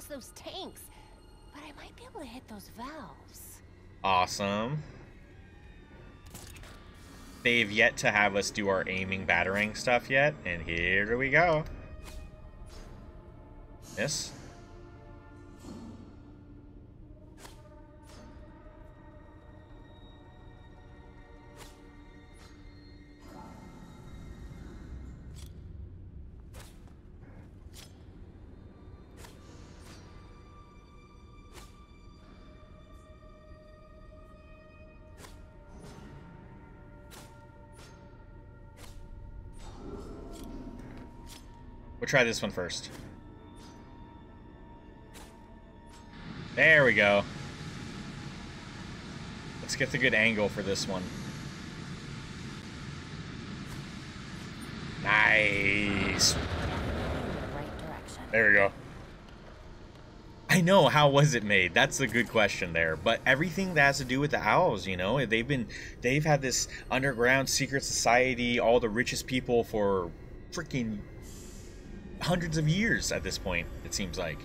those tanks, but I might be able to hit those valves. Awesome. They've yet to have us do our aiming, battering stuff yet, and here we go. Miss. We'll try this one first. There we go. Let's get the good angle for this one. Nice. Right direction. There we go. I know, how was it made? That's the good question there. But everything that has to do with the owls, you know, they've had this underground secret society, all the richest people for freaking hundreds of years at this point, it seems like.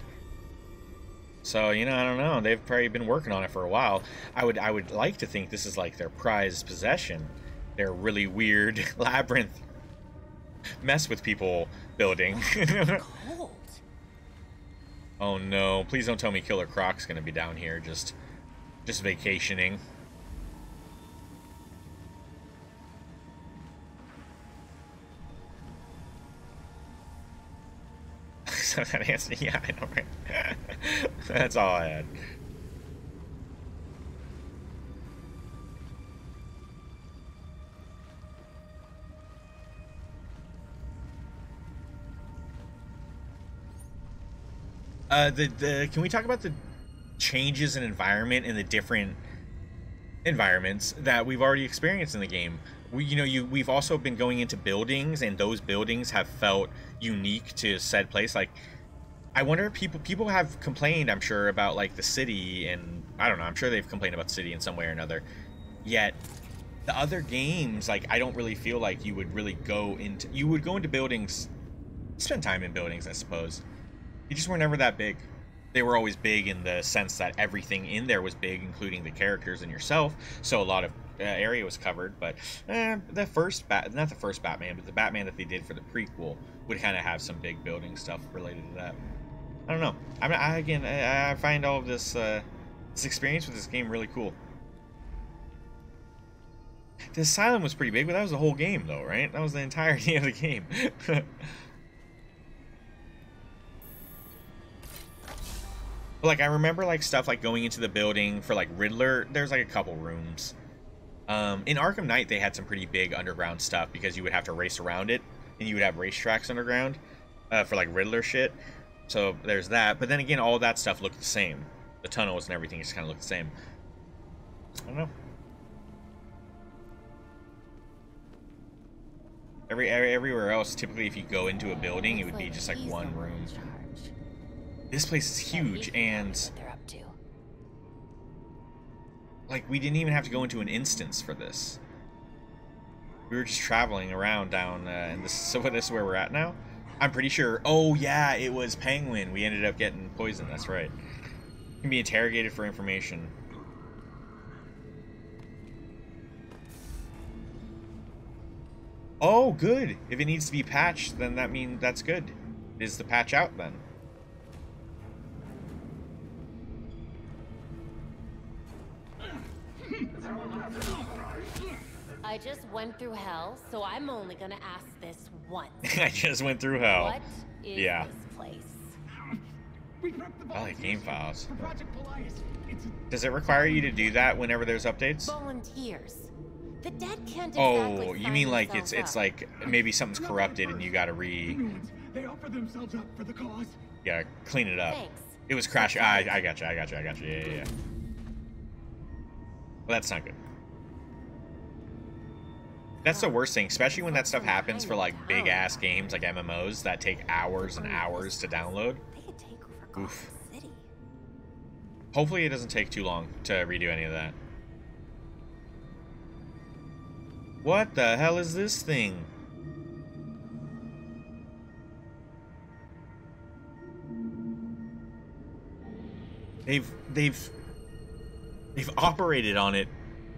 So, you know, I don't know. They've probably been working on it for a while. I would like to think this is like their prized possession. Their really weird labyrinth mess with people building. Cold. Oh no, please don't tell me Killer Croc's gonna be down here just vacationing. So that answer, yeah, I know, right? That's all I had. Can we talk about the changes in environment and the different environments that we've already experienced in the game? We've also been going into buildings, and those buildings have felt unique to said place. Like, I wonder if people have complained, I'm sure, about like the city, and I don't know, I'm sure they've complained about the city in some way or another. Yet the other games, like, I don't really feel like you would go into buildings, spend time in buildings, I suppose. You just were never that big. They were always big in the sense that everything in there was big, including the characters and yourself. So a lot of area was covered. But not the first Batman, but the Batman that they did for the prequel would kind of have some big building stuff related to that. I don't know. I find all of this experience with this game really cool. The asylum was pretty big, but that was the whole game, though, right? That was the entirety of the game. But, like, I remember, like, stuff like going into the building for, like, Riddler. There's like a couple rooms. In Arkham Knight, they had some pretty big underground stuff because you would have to race around it, and you would have racetracks underground for, like, Riddler shit. So there's that. But then again, all that stuff looked the same. The tunnels and everything just kind of looked the same. I don't know. Everywhere else, typically, if you go into a building, it would be just like one room. This place is huge, and like, we didn't even have to go into an instance for this. We were just traveling around down, and this is where we're at now. I'm pretty sure. Oh yeah, it was Penguin. We ended up getting poisoned. That's right. Can be interrogated for information. Oh, good. If it needs to be patched, then that's good. Is the patch out then? I just went through hell, so I'm only gonna ask this once. I just went through hell. What is this place? I like game files. Does it require you to do that whenever there's updates? Volunteers. The dead can't exactly Oh, you sign mean like themselves it's up. like maybe something's corrupted and you gotta They offer themselves up for the cause. yeah, clean it up. Thanks. It was crashing. I got you. Yeah. Well, that's not good. That's the worst thing, especially when that stuff happens for like big ass games like MMOs that take hours and hours to download. They could take over Oof. Gotham City. Hopefully it doesn't take too long to redo any of that. What the hell is this thing? They've operated on it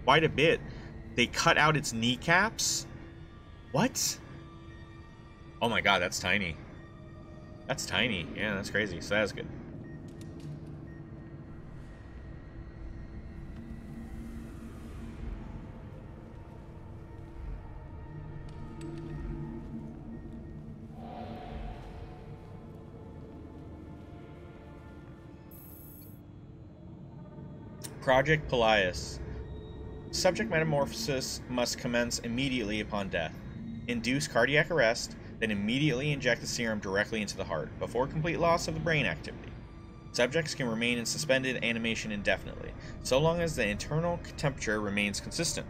quite a bit. They cut out its kneecaps. What? Oh my god, that's tiny. That's tiny. Yeah, that's crazy. So that's good. Project Pelias. Subject metamorphosis must commence immediately upon death. Induce cardiac arrest, then immediately inject the serum directly into the heart, before complete loss of the brain activity. Subjects can remain in suspended animation indefinitely, so long as the internal temperature remains consistent.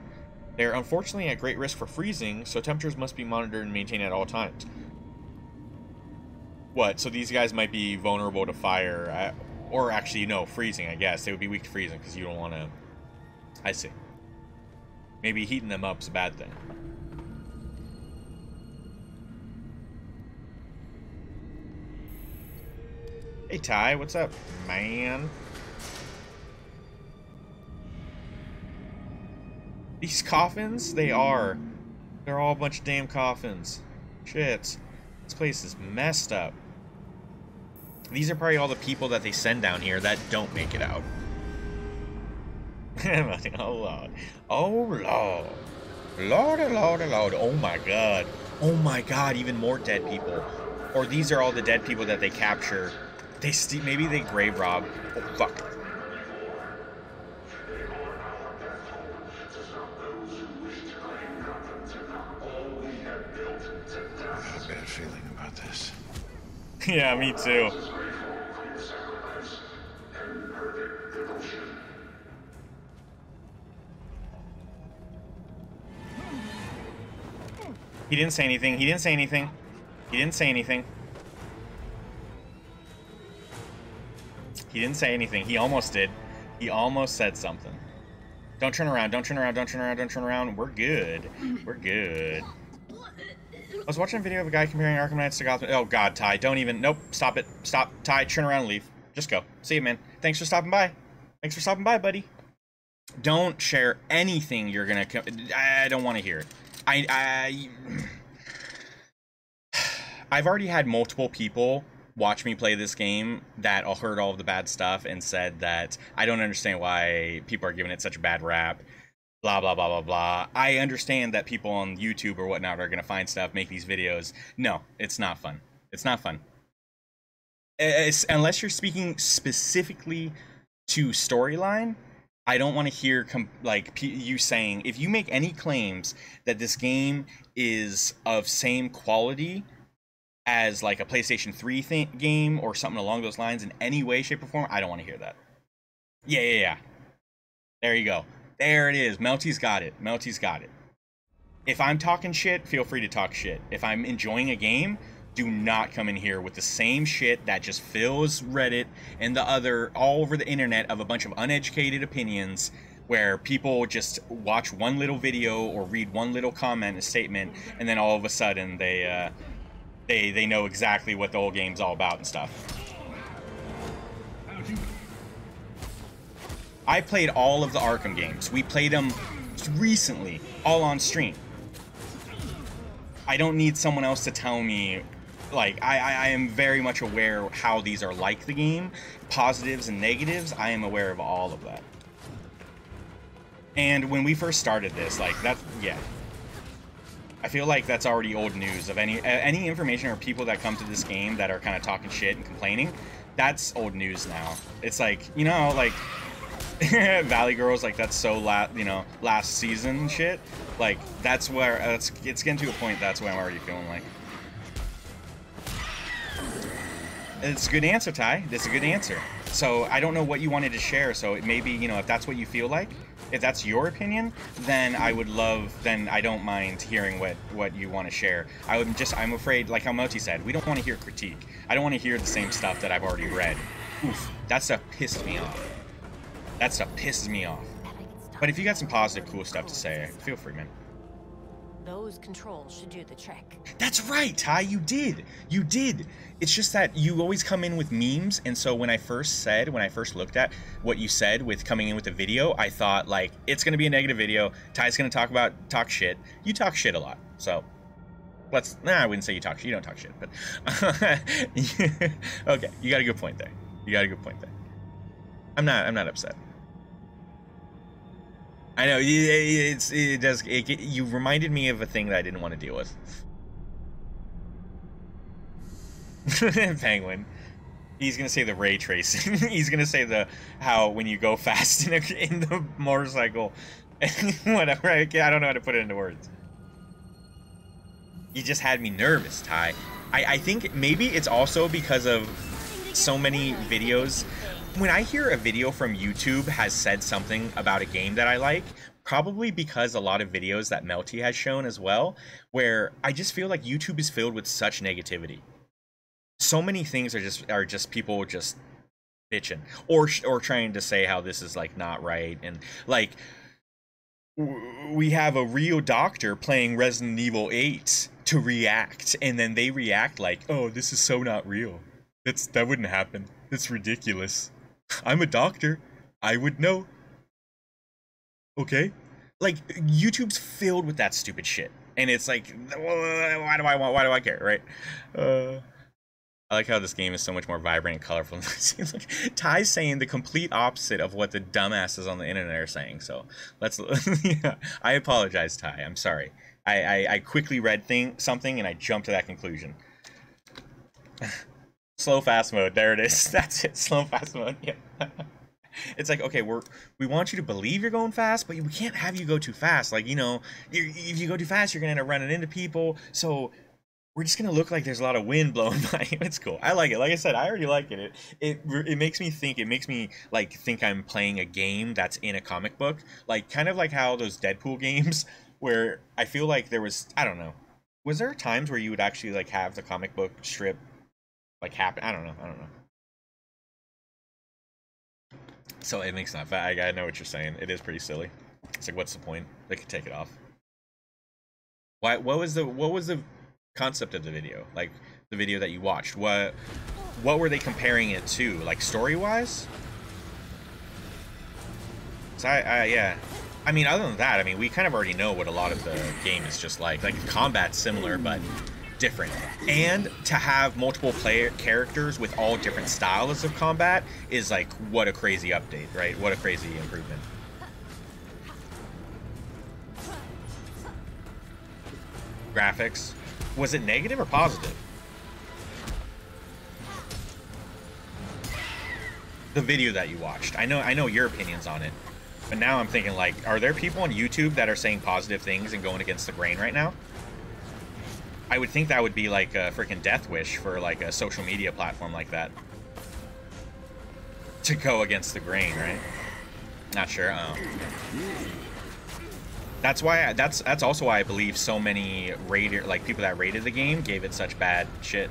They are unfortunately at great risk for freezing, so temperatures must be monitored and maintained at all times. What? So these guys might be vulnerable to fire, or actually, no, freezing, I guess. They would be weak to freezing, because you don't want to... I see. Maybe heating them up is a bad thing. Hey, Ty, what's up, man? These coffins? They are. They're all a bunch of damn coffins. Shit. This place is messed up. These are probably all the people that they send down here that don't make it out. Oh, Lord. Oh, Lord. Lordy, lordy, lord. Oh, my God. Oh, my God. Even more dead people. Or these are all the dead people that they capture. Maybe they grave rob. Oh, fuck. I have a bad feeling about this. Yeah, me too. He didn't say anything. He didn't say anything. He didn't say anything. He didn't say anything. He almost did. He almost said something. Don't turn around. Don't turn around. Don't turn around. Don't turn around. We're good. We're good. I was watching a video of a guy comparing Arkham Knights to Gotham. Oh, God, Ty. Don't even... Nope. Stop it. Stop. Ty, turn around and leave. Just go. See you, man. Thanks for stopping by. Thanks for stopping by, buddy. Don't share anything you're gonna... I don't want to hear it. I've already had multiple people watch me play this game that all heard all of the bad stuff and said that I don't understand why people are giving it such a bad rap. Blah, blah, blah, blah, blah. I understand that people on YouTube or whatnot are going to find stuff, make these videos. No, it's not fun. It's not fun. Unless you're speaking specifically to storyline, I don't want to hear you saying, if you make any claims that this game is of same quality as like a PlayStation 3 game or something along those lines in any way, shape, or form, I don't want to hear that. Yeah. There you go. There it is. Melty's got it. Melty's got it. If I'm talking shit, feel free to talk shit. If I'm enjoying a game, do not come in here with the same shit that just fills Reddit and the other all over the internet of a bunch of uneducated opinions where people just watch one little video or read one little comment, a statement, and then all of a sudden they know exactly what the whole game's all about and stuff. I played all of the Arkham games. We played them recently, all on stream. I don't need someone else to tell me. Like, I am very much aware how these are like the game. Positives and negatives, I am aware of all of that. And when we first started this, like, that's, yeah. I feel like that's already old news of any information or people that come to this game that are kind of talking shit and complaining. That's old news now. It's like, you know, like, Valley Girls, like, that's so last season shit. Like, that's where, it's getting to a point that's where I'm already feeling like. It's a good answer, Ty. It's a good answer. So I don't know what you wanted to share, so it maybe, you know, if that's what you feel like, if that's your opinion, then I don't mind hearing what you want to share. I'm afraid, like how Moti said, we don't want to hear critique. I don't want to hear the same stuff that I've already read. Oof, that stuff pissed me off. That stuff pisses me off. But if you got some positive, cool stuff to say, feel free, man. Those controls should do the trick. That's right, Ty, you did. You did. It's just that you always come in with memes, and so when I first looked at what you said with coming in with a video, I thought, like, it's going to be a negative video. Ty's going to talk shit. You talk shit a lot, so I wouldn't say you talk shit. You don't talk shit, but okay, you got a good point there. I'm not upset. I know you reminded me of a thing that I didn't want to deal with. Penguin. He's gonna say the ray tracing. He's gonna say how when you go fast in the motorcycle, whatever. I don't know how to put it into words. You just had me nervous, Ty. I think maybe it's also because of so many videos. When I hear a video from YouTube has said something about a game that I like, probably because a lot of videos that Melty has shown as well, where I just feel like YouTube is filled with such negativity. So many things are just people just bitching or trying to say how this is like not right, and like we have a real doctor playing Resident Evil 8 to react, and then they react like, oh, this is so not real. That wouldn't happen. It's ridiculous. I'm a doctor. I would know. Okay? Like, YouTube's filled with that stupid shit. And it's like, why do I care, right? I like how this game is so much more vibrant and colorful. Like, Ty's saying the complete opposite of what the dumbasses on the internet are saying. So, yeah, I apologize, Ty. I'm sorry. I quickly read something and I jumped to that conclusion. Slow fast mode, there it is. That's it, slow fast mode. Yeah. It's like, okay, we want you to believe you're going fast, but we can't have you go too fast. Like, you know, if you go too fast, you're gonna end up running into people. So we're just gonna look like there's a lot of wind blowing by you. It's cool. I like it. Like I said, I already like it. It makes me think. It makes me like think I'm playing a game that's in a comic book. Like kind of like how those Deadpool games, where I feel like there was, I don't know, was there times where you would actually like have the comic book strip like happen? I don't know. So it makes not bad. I know what you're saying. It is pretty silly. It's like, what's the point? They could take it off. What was the concept of the video? Like the video that you watched. What were they comparing it to? Like story wise? So yeah. I mean, other than that, I mean, we kind of already know what a lot of the game is just like. Like combat's similar, but different. And to have multiple characters with all different styles of combat is like, what a crazy update, right? What a crazy improvement. Graphics, was it negative or positive? The video that you watched, I know your opinions on it, but now I'm thinking like, are there people on YouTube that are saying positive things and going against the grain right now? I would think that would be like a freaking death wish for like a social media platform like that. To go against the grain, right? Not sure. That's why that's also why I believe so many people that rated the game gave it such bad shit.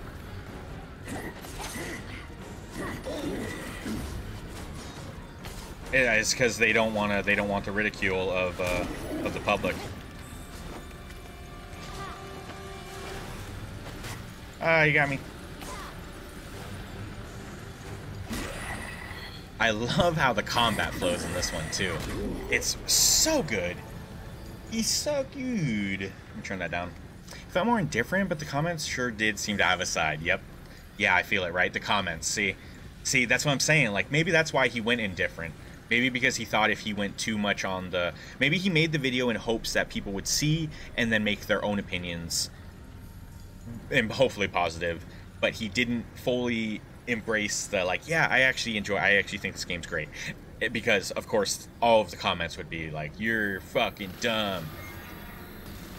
It's because they don't want the ridicule of the public. You got me. I love how the combat flows in this one, too. It's so good. He's so good. Let me turn that down. Felt more indifferent, but the comments sure did seem to have a side. Yep. Yeah, I feel it, right? The comments. See, that's what I'm saying. Like, maybe that's why he went indifferent. Maybe because he thought if he went too much on the... Maybe he made the video in hopes that people would see and then make their own opinions, and hopefully positive, but he didn't fully embrace the like, yeah, I actually think this game's great, because of course all of the comments would be like, you're fucking dumb,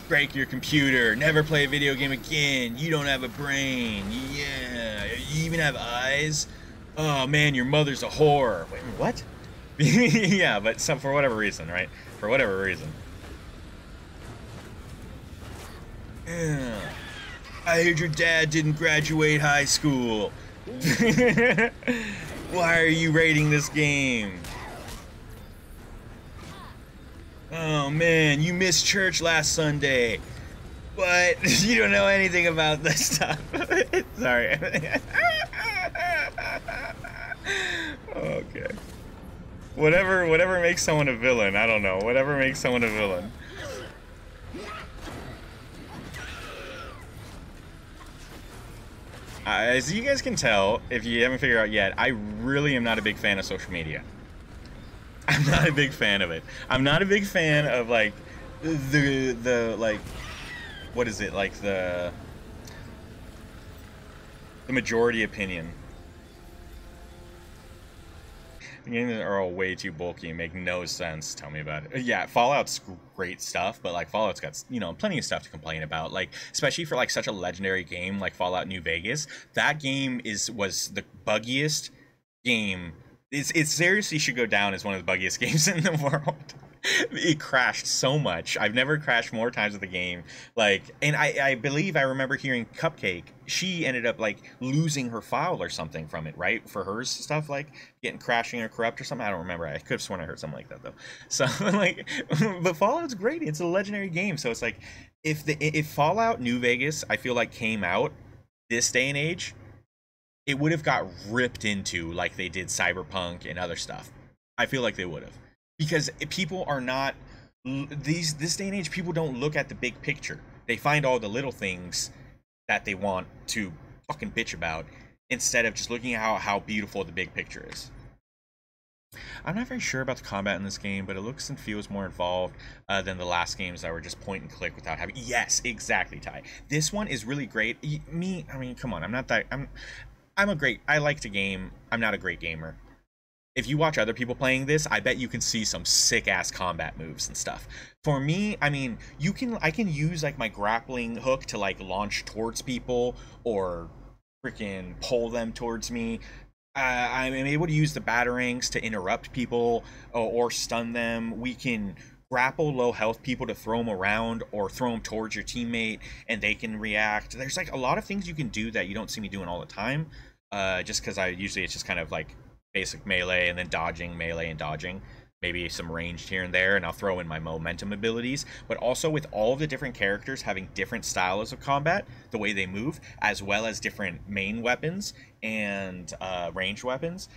break your computer, never play a video game again, you don't have a brain, yeah, you even have eyes, oh man, your mother's a whore. Wait, what? Yeah, but for whatever reason, right? For whatever reason. Yeah. I heard your dad didn't graduate high school. Why are you rating this game? Oh man, you missed church last Sunday. But you don't know anything about this stuff. Sorry. Okay. Whatever makes someone a villain, I don't know. Whatever makes someone a villain. As you guys can tell, if you haven't figured out yet, I really am not a big fan of social media. I'm not a big fan of it. I'm not a big fan of, like, the like, what is it, like, the majority opinion. The games are all way too bulky and make no sense. Tell me about it. Yeah, Fallout's great stuff, but like Fallout's got, you know, plenty of stuff to complain about. Like, especially for like such a legendary game like Fallout New Vegas. That game was the buggiest game. It seriously should go down as one of the buggiest games in the world. It crashed so much. I've never crashed more times with the game. Like, and I believe I remember hearing Cupcake. She ended up like losing her file or something from it, right? For her stuff, like getting crashing or corrupt or something. I don't remember. I could have sworn I heard something like that though. So like, but Fallout's great. It's a legendary game. So it's like, if Fallout New Vegas, I feel like came out this day and age, it would have got ripped into like they did Cyberpunk and other stuff. I feel like they would have. Because people are not, this day and age, people don't look at the big picture. They find all the little things that they want to fucking bitch about instead of just looking at how beautiful the big picture is. I'm not very sure about the combat in this game, but it looks and feels more involved than the last games that were just point and click without having. Yes, exactly, Ty. This one is really great. I mean, come on. I like to game. I'm not a great gamer. If you watch other people playing this, I bet you can see some sick-ass combat moves and stuff. For me, I mean, I can use, like, my grappling hook to, like, launch towards people or freaking pull them towards me. I'm able to use the batarangs to interrupt people or stun them. We can grapple low health people to throw them around or throw them towards your teammate and they can react. There's, like, a lot of things you can do that you don't see me doing all the time. Just because usually it's just kind of, like, basic melee and then dodging, melee and dodging, maybe some ranged here and there, and I'll throw in my momentum abilities. But also with all of the different characters having different styles of combat, the way they move, as well as different main weapons and ranged weapons,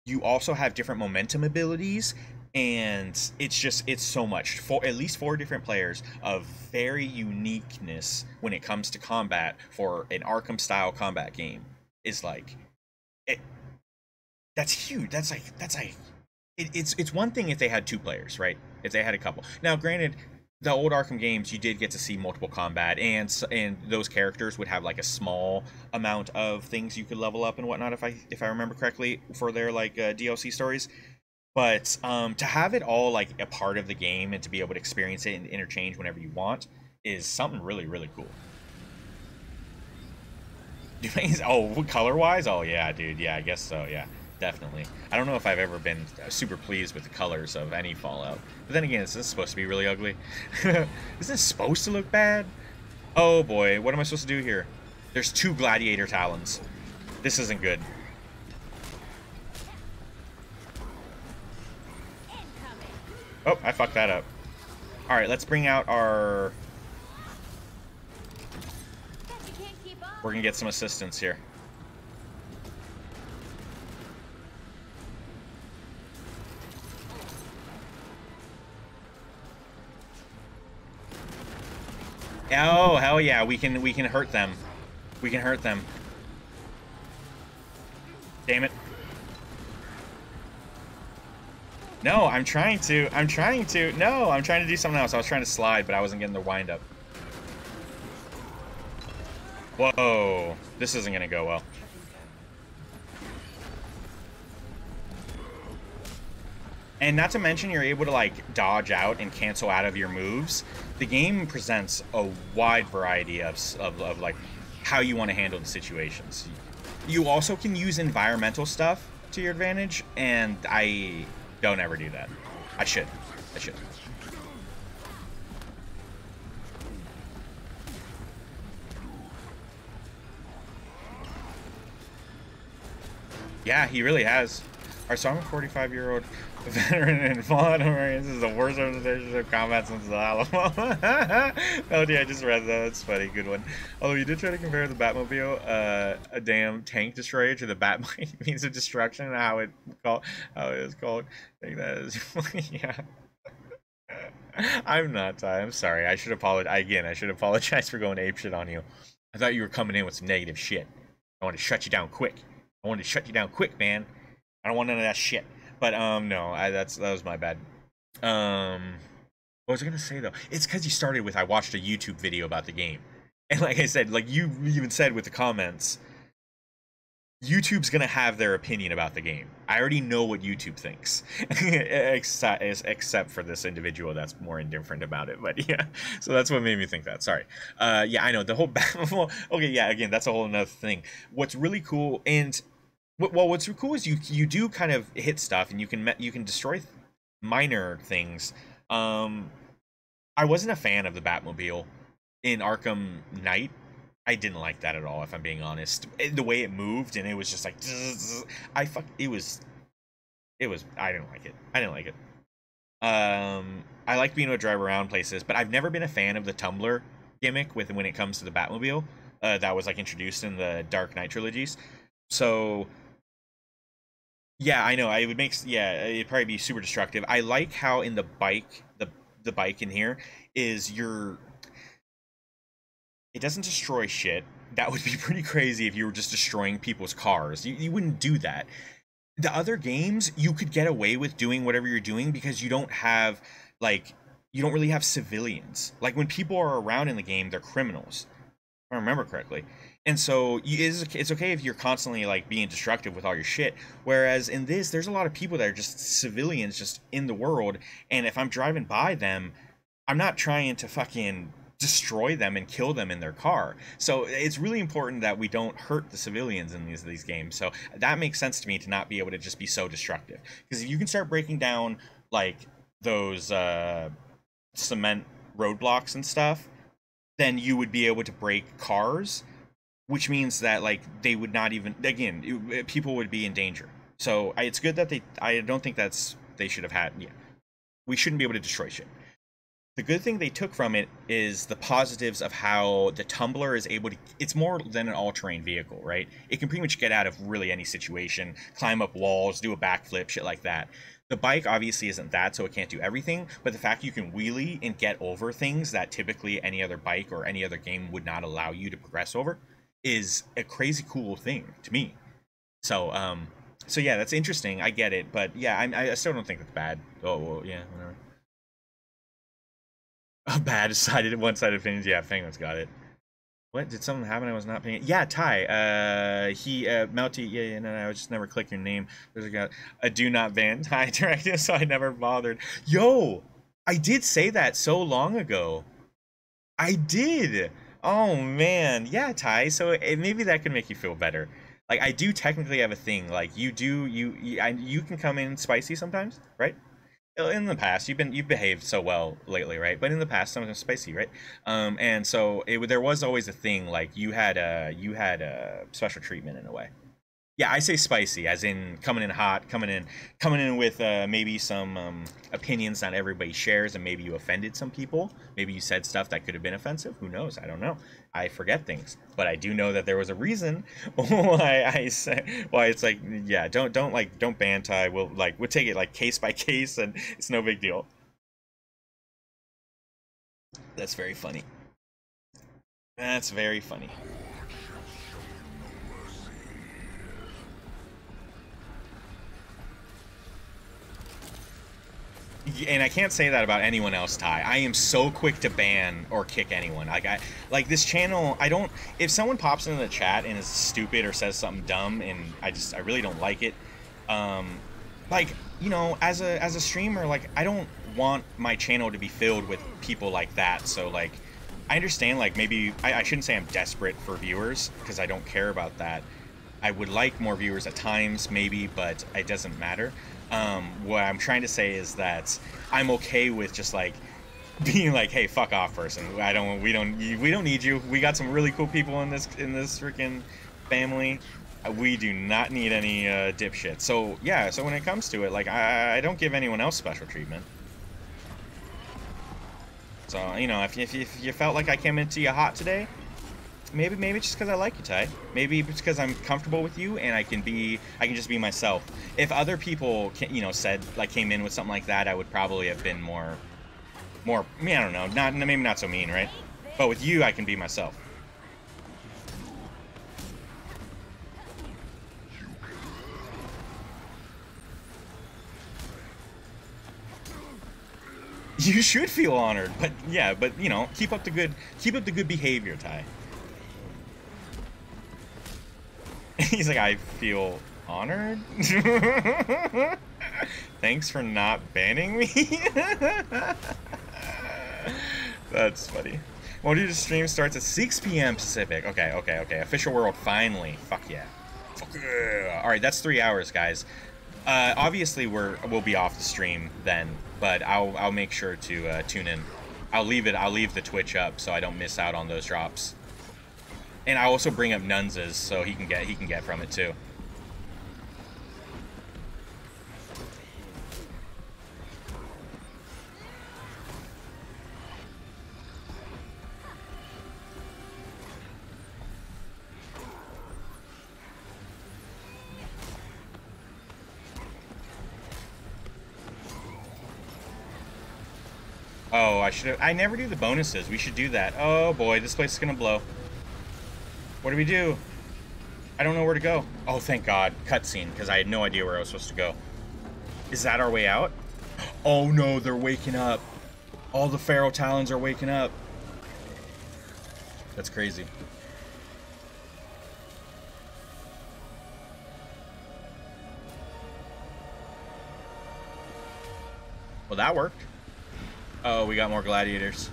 you also have different momentum abilities, and it's so much. At least 4 different players of very uniqueness when it comes to combat for an Arkham style combat game is like it. That's huge. It's one thing if they had 2 players, right? If they had a couple. Now, granted, the old Arkham games, you did get to see multiple combat, and those characters would have like a small amount of things you could level up and whatnot, if I remember correctly, for their like DLC stories. But to have it all like a part of the game and to be able to experience it and interchange whenever you want is something really, really cool. Oh, color-wise? Oh yeah, dude. Yeah, I guess so. Yeah. Definitely. I don't know if I've ever been super pleased with the colors of any Fallout. But then again, is this supposed to be really ugly? Is this supposed to look bad? Oh boy, what am I supposed to do here? There's 2 gladiator talons. This isn't good. Oh, I fucked that up. Alright, let's bring out our... We're gonna get some assistance here. Oh, hell yeah, we can hurt them. We can hurt them. Damn it. No, I'm trying to. No, I'm trying to do something else. I was trying to slide, but I wasn't getting the wind up. Whoa, this isn't gonna go well. And not to mention, you're able to like dodge out and cancel out of your moves. The game presents a wide variety of like how you want to handle the situations. You also can use environmental stuff to your advantage, and I don't ever do that. I should. Yeah, he really has. Alright, so I'm a 45-year-old veteran in Fallout Marines. This is the worst representation of combat since the Alamo. Oh, yeah, I just read that. That's funny. Good one. Although you did try to compare the Batmobile, a damn tank destroyer, to the Batmobile means of destruction, and how it is called. I think that is, yeah. I'm not, Ty. I'm sorry. I should apologize. Again, I should apologize for going apeshit on you. I thought you were coming in with some negative shit. I wanted to shut you down quick. I wanted to shut you down quick, man. I don't want none of that shit. But no, that was my bad. What was I gonna say though? It's because you started with I watched a YouTube video about the game, and like I said, like you even said with the comments, YouTube's gonna have their opinion about the game. I already know what YouTube thinks, except for this individual that's more indifferent about it. But yeah, so that's what made me think that. Sorry. Yeah, I know the whole battle. Okay, yeah. Again, that's a whole another thing. What's really cool and well, what's cool is you do kind of hit stuff and you can destroy minor things. I wasn't a fan of the Batmobile in Arkham Knight. I didn't like that at all, if I'm being honest. The way it moved and it was just like I didn't like it. I didn't like it. I like being able to drive around places, but I've never been a fan of the tumbler gimmick when it comes to the Batmobile. That was like introduced in the Dark Knight trilogies. So yeah, I know. It'd probably be super destructive. I like how in the bike, the bike in here is it doesn't destroy shit. That would be pretty crazy if you were just destroying people's cars. You wouldn't do that. The other games, you could get away with doing whatever you're doing because you don't really have civilians. Like when people are around in the game, they're criminals. If I remember correctly. And so it's okay if you're constantly like being destructive with all your shit. Whereas in this, there's a lot of people that are just civilians just in the world. And if I'm driving by them, I'm not trying to fucking destroy them and kill them in their car. So it's really important that we don't hurt the civilians in these games. So that makes sense to me to not be able to just be so destructive. Because if you can start breaking down like those cement roadblocks and stuff, then you would be able to break cars, which means that like they would not even, again, people would be in danger. So it's good that I don't think they should have had, yeah, we shouldn't be able to destroy shit. The good thing they took from it is the positives of how the tumbler is able to, it's more than an all-terrain vehicle, right? It can pretty much get out of really any situation, climb up walls, do a backflip, shit like that. The bike obviously isn't that, so it can't do everything, but the fact you can wheelie and get over things that typically any other bike or any other game would not allow you to progress over is a crazy cool thing to me. So, so yeah, that's interesting. I get it, but yeah, I still don't think it's bad. Oh, well, yeah, whatever. A bad one-sided opinions. Yeah, Penguin's got it. What? Did something happen I was not paying? Yeah, Ty. Melty. Yeah, no, I would just never click your name. There's a guy. A do not ban Ty directive, so I never bothered. Yo, I did say that so long ago. I did. Oh man, yeah, Ty. So maybe that could make you feel better. Like I do technically have a thing. Like you can come in spicy sometimes, right? In the past, you've behaved so well lately, right? But in the past, sometimes spicy, right? And so there was always a thing like you had a special treatment in a way. Yeah, I say spicy, as in coming in hot, coming in with maybe some opinions not everybody shares, and maybe you offended some people. Maybe you said stuff that could have been offensive. Who knows? I don't know. I forget things, but I do know that there was a reason why it's like, yeah, don't ban Ty. We'll take it like case by case, and it's no big deal. That's very funny. That's very funny. And I can't say that about anyone else, Ty. I am so quick to ban or kick anyone. Like this channel, if someone pops into the chat and is stupid or says something dumb and I really don't like it, like, you know, as a streamer, like I don't want my channel to be filled with people like that. So like I understand, like maybe I shouldn't say I'm desperate for viewers, because I don't care about that. I would like more viewers at times, maybe, but it doesn't matter. What I'm trying to say is that I'm okay with just like being like, hey, fuck off, person. We don't need you. We got some really cool people in this freaking family. We do not need any dipshit. So yeah, so when it comes to it, like I don't give anyone else special treatment. So you know, if you felt like I came into you hot today, maybe it's just because I like you, Ty. Maybe it's because I'm comfortable with you and I can just be myself. If other people came in with something like that, I would probably have been more. I don't know, maybe not so mean, right? But with you, I can be myself. You should feel honored, but yeah, you know, keep up the good behavior, Ty. He's like, I feel honored. Thanks for not banning me. That's funny. Well, dude, the stream starts at 6 p.m. Pacific. Okay. Official world, finally. Fuck yeah. Fuck yeah. All right, that's 3 hours, guys. Obviously, we'll be off the stream then, but I'll make sure to tune in. I'll leave the Twitch up so I don't miss out on those drops. And I'll also bring up Nunz's so he can get from it too. Oh, I never do the bonuses. We should do that. Oh boy, this place is gonna blow. What do we do? I don't know where to go. Oh, thank God. Cutscene, because I had no idea where I was supposed to go. Is that our way out? Oh no, they're waking up. All the Pharaoh Talons are waking up. That's crazy. Well, that worked. Oh, we got more gladiators.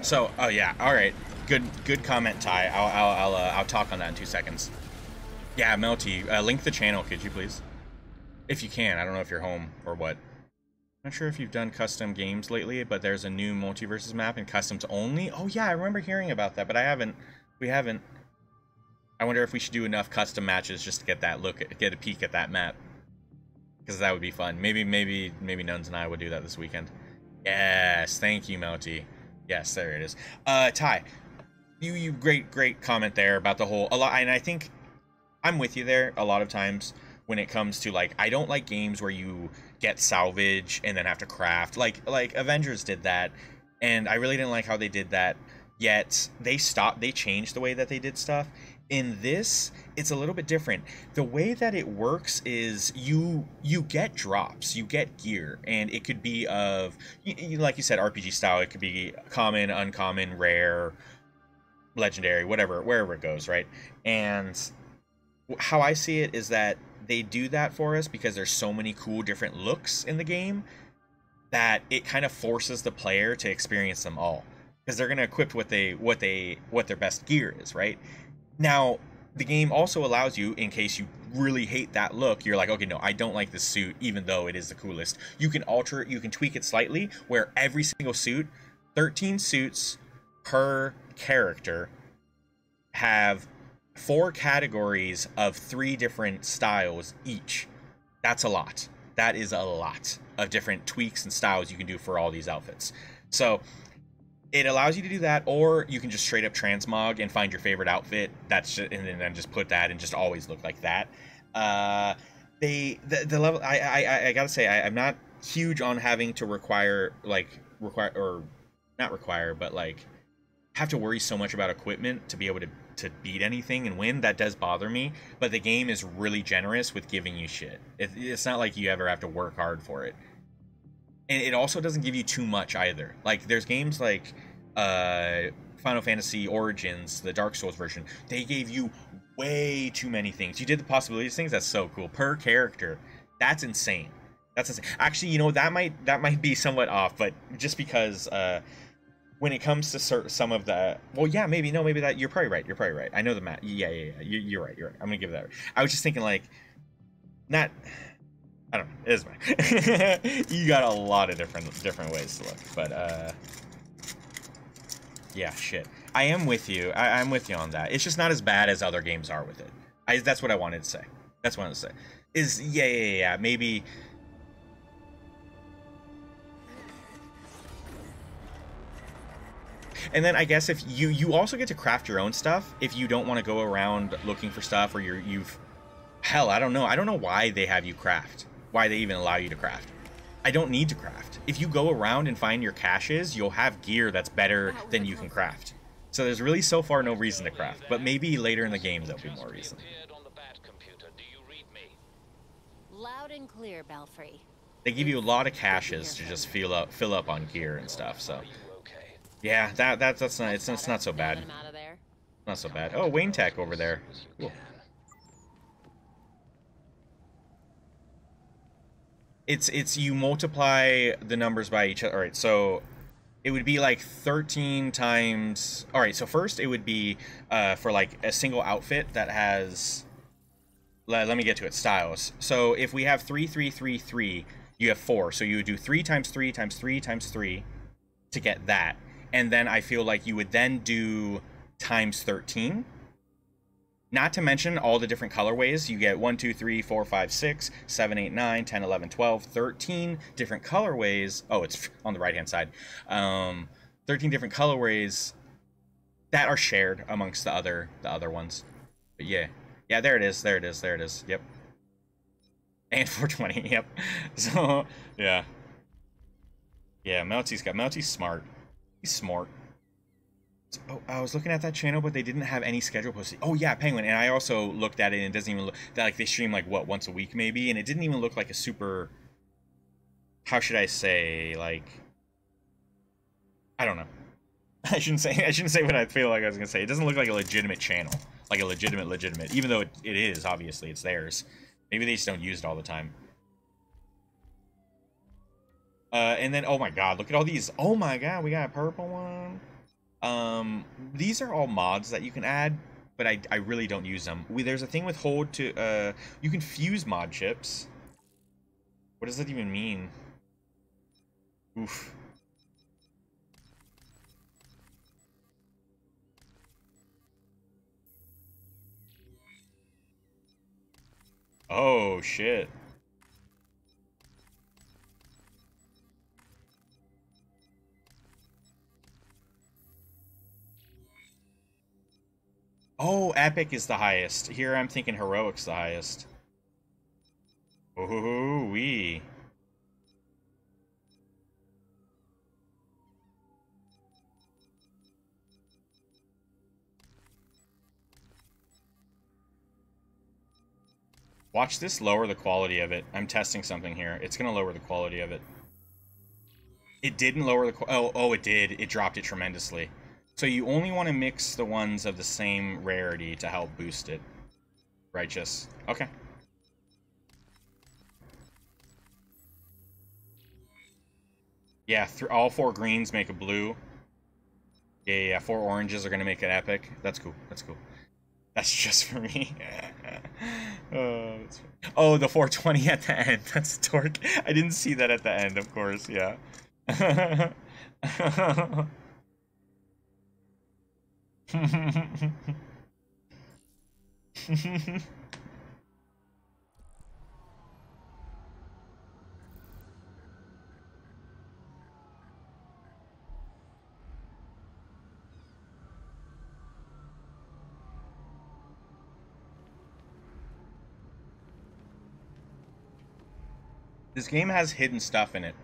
So, oh yeah, all right, good comment, Ty. I'll talk on that in 2 seconds. Yeah, Melty, link the channel, could you please? If you can. I don't know if you're home or what. Not sure if you've done custom games lately, but there's a new multiverses map in customs only. Oh yeah, I remember hearing about that, but we haven't. I wonder if we should do enough custom matches just to get a peek at that map, because that would be fun. Maybe Nuns and I would do that this weekend. Yes, thank you, Melty. Yes, there it is. Ty, you great comment there about the whole and I think I'm with you there a lot of times when it comes to, like, I don't like games where you get salvage and then have to craft. Like Avengers did that, and I really didn't like how they did that, yet they changed the way that they did stuff. In this, it's a little bit different. The way that it works is you get drops, you get gear, and it could be of, like you said, RPG style. It could be common, uncommon, rare, legendary, whatever, wherever it goes, right? And how I see it is that they do that for us because there's so many cool different looks in the game that it kind of forces the player to experience them all, because they're going to equip what their best gear is, right? Now, the game also allows you, in case you really hate that look, you're like, okay, no, I don't like this suit, even though it is the coolest. You can alter it, you can tweak it slightly, where every single suit, 13 suits per character, have 4 categories of 3 different styles each. That's a lot. That is a lot of different tweaks and styles you can do for all these outfits. So it allows you to do that, or you can just straight up transmog and find your favorite outfit. And then just put that and just always look like that. The level, I gotta say, I'm not huge on having to have to worry so much about equipment to be able to beat anything and win. That does bother me, but the game is really generous with giving you shit. It's not like you ever have to work hard for it, and it also doesn't give you too much either. Like, there's games like Final Fantasy Origins, the Dark Souls version, they gave you way too many things. You did the possibilities things, that's so cool, per character. That's insane. Actually, you know, that might be somewhat off, but just because when it comes to some of the, well, yeah, maybe, no, maybe that, you're probably right. You're probably right. I know the math. Yeah. You're right. You're right. I'm gonna give that. I was just thinking like, not. I don't know. It is my. You got a lot of different ways to look, but yeah, shit. I am with you. I'm with you on that. It's just not as bad as other games are with it. That's what I wanted to say. That's what I wanted to say. Is yeah. Maybe. And then I guess if you also get to craft your own stuff if you don't want to go around looking for stuff, or you've hell, I don't know why they have you craft. Why they even allow you to craft. I don't need to craft. If you go around and find your caches, you'll have gear that's better than you can craft. So there's really so far no reason to craft, but maybe later in the game there'll be more reason. Loud and clear, Belfry. They give you a lot of caches to just fill up on gear and stuff, so yeah, that's not, it's not so bad. Not so bad. Oh, Wayne Tech over there. Cool. It's you multiply the numbers by each other. All right, so it would be like 13 times. All right, so first it would be for like a single outfit that has. Let me get to it. Styles. So if we have 3, 3, 3, 3, you have 4. So you would do 3 times 3 times 3 times 3 to get that, and then I feel like you would then do times 13. Not to mention all the different colorways. You get 1, 2, 3, 4, 5, 6, 7, 8, 9, 10, 11, 12, 13 different colorways. Oh, it's on the right-hand side. 13 different colorways that are shared amongst the other ones. But yeah. Yeah, there it is. There it is. There it is. Yep. And 420. Yep. So, yeah. Yeah, Melty's smart. He's smart. Oh, I was looking at that channel, but they didn't have any schedule posted. Oh yeah, Penguin. And I also looked at it, and it doesn't even look that, like, they stream like what, once a week maybe, and it didn't even look like a super. How should I say, like? I don't know. I shouldn't say what I feel like I was gonna say. It doesn't look like a legitimate channel, like a legitimate. Even though it is, obviously it's theirs. Maybe they just don't use it all the time. And then, oh my god, look at all these. Oh my god, we got a purple one. These are all mods that you can add, but I really don't use them. There's a thing with hold to, you can fuse mod chips. What does that even mean? Oof. Oh, shit. Oh, epic is the highest. Here I'm thinking heroic's the highest. Ooh wee. Watch this lower the quality of it. I'm testing something here. It's gonna lower the quality of it. It didn't lower the oh it did. It dropped it tremendously. So you only want to mix the ones of the same rarity to help boost it. Righteous. Okay. Yeah, all 4 greens make a blue. Yeah, 4 oranges are gonna make an epic. That's cool. That's cool. That's just for me. Oh, the 420 at the end. That's torque. I didn't see that at the end, of course. Yeah. This game has hidden stuff in it.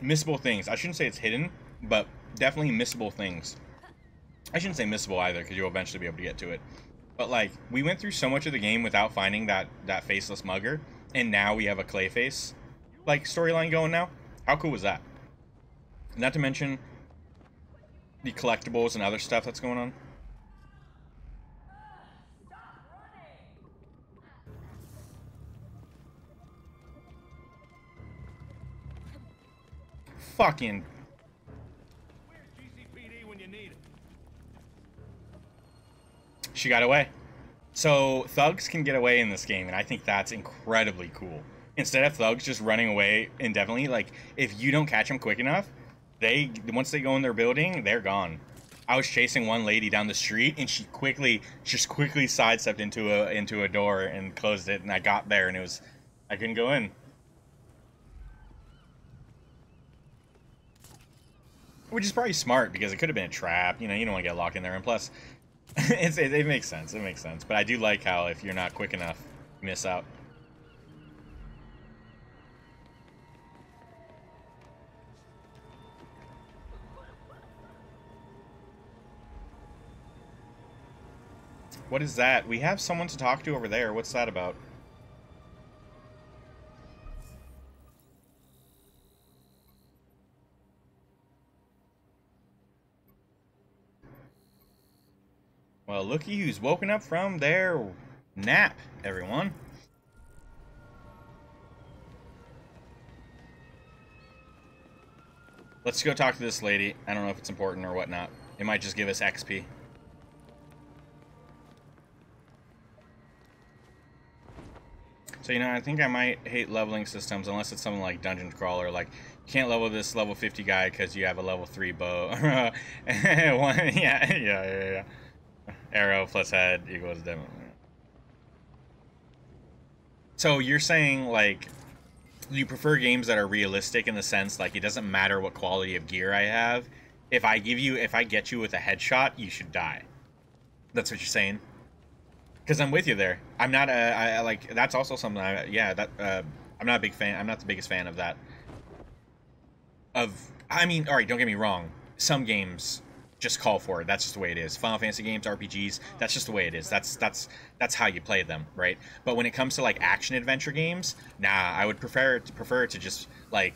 Missable things. I shouldn't say it's hidden, but definitely missable things. I shouldn't say missable either, because you'll eventually be able to get to it. But, like, we went through so much of the game without finding that faceless mugger, and now we have a Clayface, like, storyline going now. How cool was that? Not to mention the collectibles and other stuff that's going on. Fucking She got away. So thugs can get away in this game, and I think that's incredibly cool. Instead of thugs just running away indefinitely, like if you don't catch them quick enough, once they go in their building, they're gone. I was chasing one lady down the street, and she quickly sidestepped into a door and closed it, and I got there, and I couldn't go in. Which is probably smart, because it could have been a trap. You know, you don't want to get locked in there, and plus, it makes sense. It makes sense. But I do like how if you're not quick enough, you miss out. What is that? We have someone to talk to over there. What's that about? Well, looky who's woken up from their nap, everyone. Let's go talk to this lady. I don't know if it's important or whatnot. It might just give us XP. So, you know, I think I might hate leveling systems unless it's something like Dungeon Crawler. Like, you can't level this level 50 guy because you have a level 3 bow. Yeah. Arrow plus head equals demo. So you're saying, like, you prefer games that are realistic in the sense, like, it doesn't matter what quality of gear I have. If I get you with a headshot, you should die. That's what you're saying? Because I'm with you there. I'm not like, that's also something I'm not a big fan. I'm not the biggest fan of that. I mean, all right, don't get me wrong. Some games just call for it. That's just the way it is. Final Fantasy games, RPGs, that's just the way it is. That's how you play them, right? But when it comes to like action adventure games, nah, I would prefer to just like,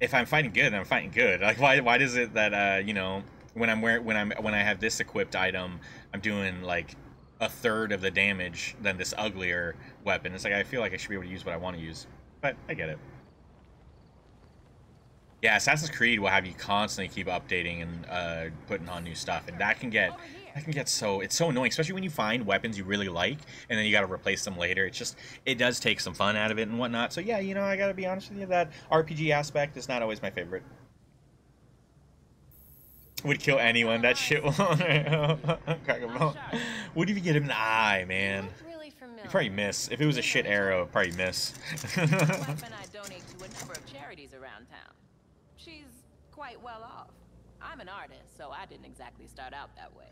if I'm fighting good, I'm fighting good. Like, why does it that you know, when I have this equipped item, I'm doing like a third of the damage than this uglier weapon. It's like, I feel like I should be able to use what I want to use, but I get it. Yeah, Assassin's Creed will have you constantly keep updating and putting on new stuff, and that can get so, it's so annoying, especially when you find weapons you really like and then you got to replace them later. It does take some fun out of it and whatnot. So yeah, you know, I gotta be honest with you, that RPG aspect is not always my favorite. Would kill anyone. That shit will. What if you get him in the eye, man? You probably miss. If it was a shit arrow, I'd probably miss. Weapon I donate to a number of charities around town. She's quite well off. I'm an artist, so I didn't exactly start out that way.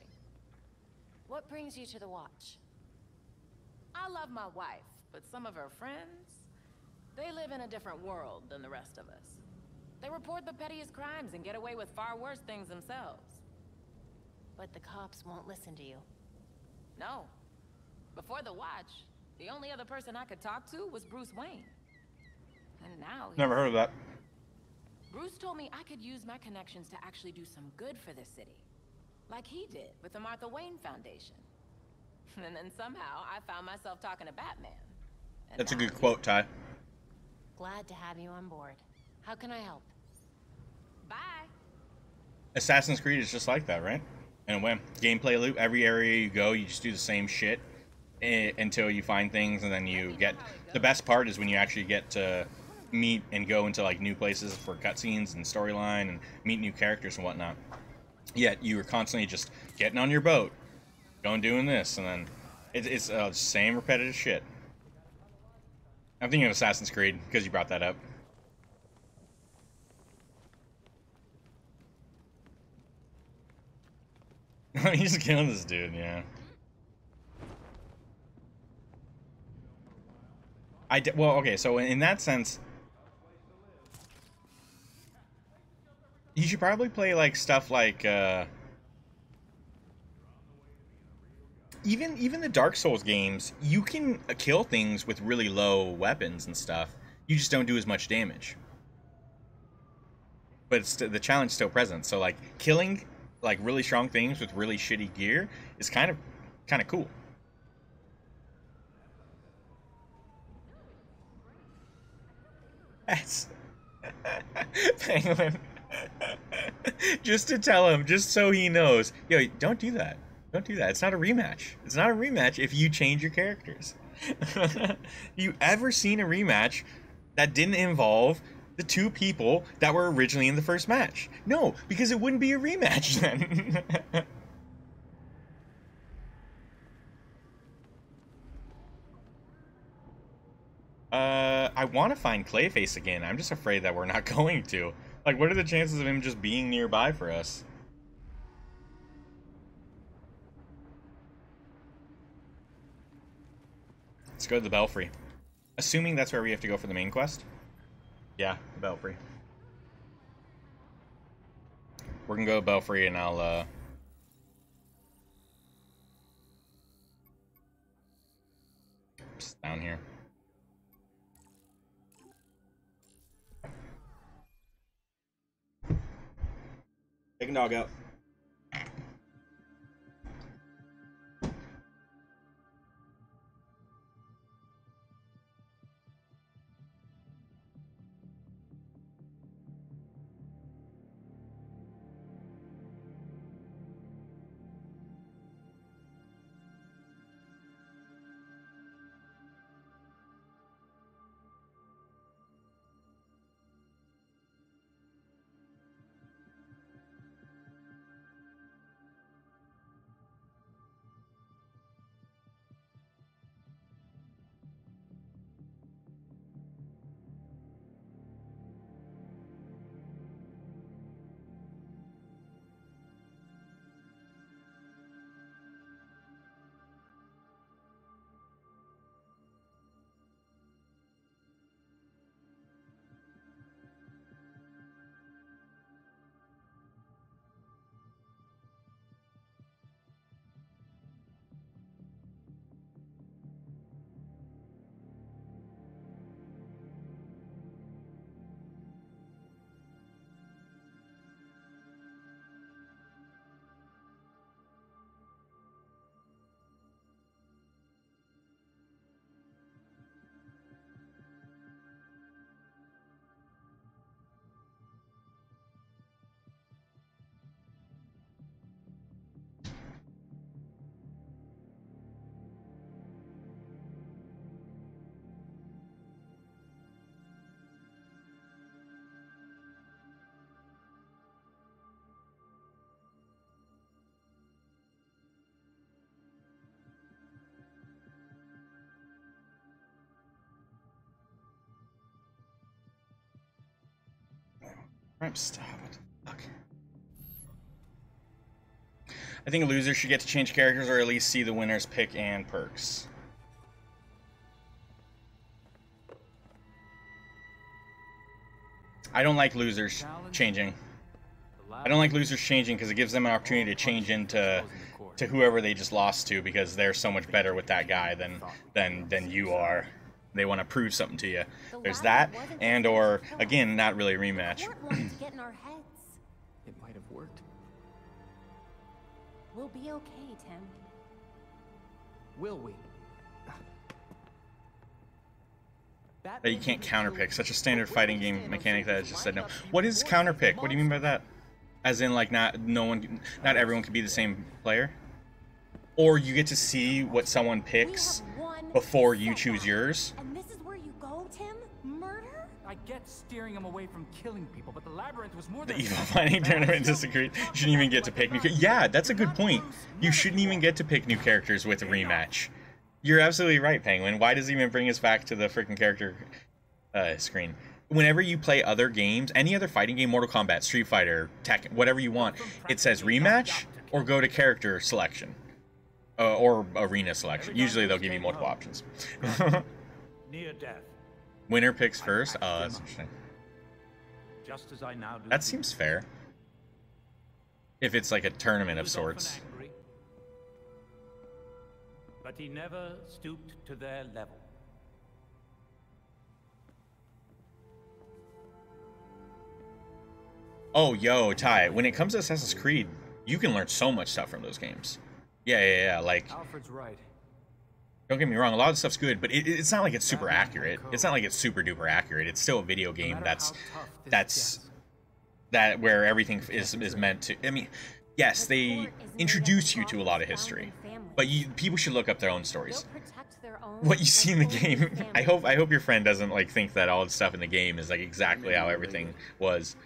What brings you to the watch? I love my wife, but some of her friends, they live in a different world than the rest of us. They report the pettiest crimes and get away with far worse things themselves. But the cops won't listen to you. No. Before the watch, the only other person I could talk to was Bruce Wayne. And now Never heard of that. Bruce told me I could use my connections to actually do some good for the city. Like he did with the Martha Wayne Foundation. And then somehow I found myself talking to Batman. And That's a now good quote, Ty. Glad to have you on board. How can I help? Bye. Assassin's Creed is just like that, right? In a way. Gameplay loop. Every area you go, you just do the same shit until you find things, and then you get... The best part is when you actually get to meet and go into like new places for cutscenes and storyline and meet new characters and whatnot. Yet you were constantly just getting on your boat, going doing this, and then it's the same repetitive shit. I'm thinking of Assassin's Creed because you brought that up. He's killing this dude, yeah. Well, okay, so in that sense, you should probably play like stuff like even the Dark Souls games. You can kill things with really low weapons and stuff. You just don't do as much damage. But the challenge is still present. So like killing like really strong things with really shitty gear is kind of cool. That's Penguin. Just to tell him, just so he knows. Yo, don't do that. Don't do that. It's not a rematch. It's not a rematch if you change your characters. You ever seen a rematch that didn't involve the two people that were originally in the first match? No, because it wouldn't be a rematch then. I want to find Clayface again. I'm just afraid that we're not going to. Like, what are the chances of him just being nearby for us? Let's go to the Belfry. Assuming that's where we have to go for the main quest. Yeah, the Belfry. We're gonna go to Belfry and I'll, down here. Take a dog out. Stop. What the fuck? I think losers should get to change characters or at least see the winner's pick and perks. I don't like losers changing. I don't like losers changing because it gives them an opportunity to change into whoever they just lost to because they're so much better with that guy than you are. They want to prove something to you. There's that, and or again, not really a rematch. It might have worked. We'll be okay, Tim. Will we? That you can't counterpick. Such a standard fighting game mechanic that I just said no. What is counterpick? What do you mean by that? As in, like, not everyone can be the same player, or you get to see what someone picks before you choose yours. And this is where you go, Tim? Murder? I get steering him away from killing people, but the labyrinth was more The than evil fighting tournament disagreed. You shouldn't even get to pick new. Yeah, that's a good point. You shouldn't even get to pick new characters with a rematch. You're absolutely right, Penguin. Why does it even bring us back to the freaking character screen? Whenever you play other games, any other fighting game, Mortal Kombat, Street Fighter, Tekken, whatever you want, it says rematch or go to character selection. Or arena selection. Usually they'll give you multiple options. near death. Winner picks first? Oh, that's interesting. Just as I now do. That seems fair. If it's like a tournament of sorts. Angry, but he never stooped to their level. Oh, yo, Ty, when it comes to Assassin's Creed, you can learn so much stuff from those games. Yeah, like, Alfred's right. don't get me wrong, a lot of stuff's good, but it's not like it's super accurate. It's not like it's super duper accurate. It's still a video game that where everything is meant to. I mean, yes, they introduce you to a lot of history, but people should look up their own stories. What you see in the game, I hope your friend doesn't like think that all the stuff in the game is like exactly how everything was,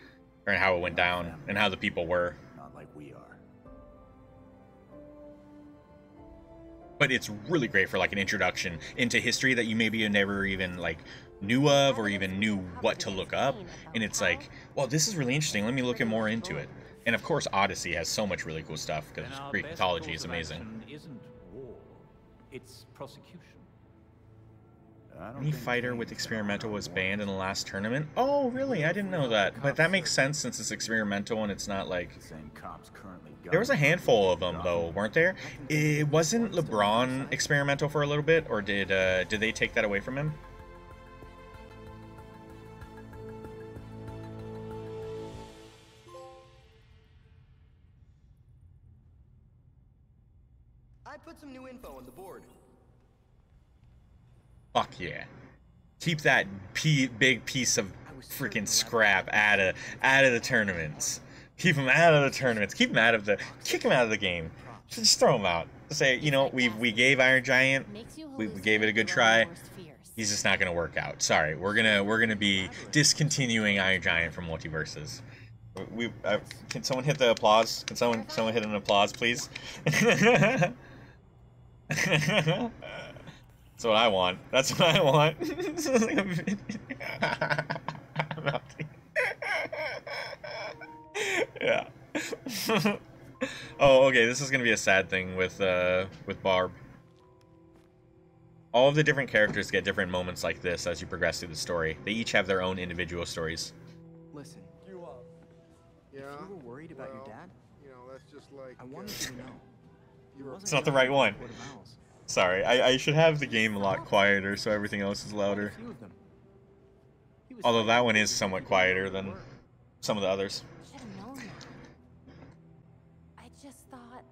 or how it went down, and how the people were. Not like we are. But it's really great for like an introduction into history that you maybe never even like knew of, or even knew what to look up. And it's like, well, this is really interesting. Let me look more into it. And of course, Odyssey has so much really cool stuff because Greek mythology is amazing. Isn't war, it's prosecution. Any fighter with experimental was banned in the last tournament. Oh, really? I didn't know that. But that makes sense since it's experimental and it's not like... There was a handful of them, though, weren't there? It wasn't LeBron experimental for a little bit, or did they take that away from him? I put some new info on the board. Fuck yeah. Keep that big piece of freaking scrap out of the tournaments. Keep them out of the tournaments. Kick them out of the game. Just throw them out. Say, you know, we gave Iron Giant, we gave it a good try. He's just not gonna work out. Sorry, we're gonna be discontinuing Iron Giant from Multiverses. Can someone hit the applause? Can someone hit an applause, please? That's what I want. That's what I want. Yeah. Oh, okay. This is gonna be a sad thing with Barb. All of the different characters get different moments like this as you progress through the story. They each have their own individual stories. Listen, Yeah. if you were worried about your dad, You know, that's just like. I wanted you to know. He wasn't It's not the gonna right one. Court of Owls. Sorry, I should have the game a lot quieter so everything else is louder. A few of them. He was Although fighting that one for is the somewhat people quieter who than were. some of the others. Should have known that. I just thought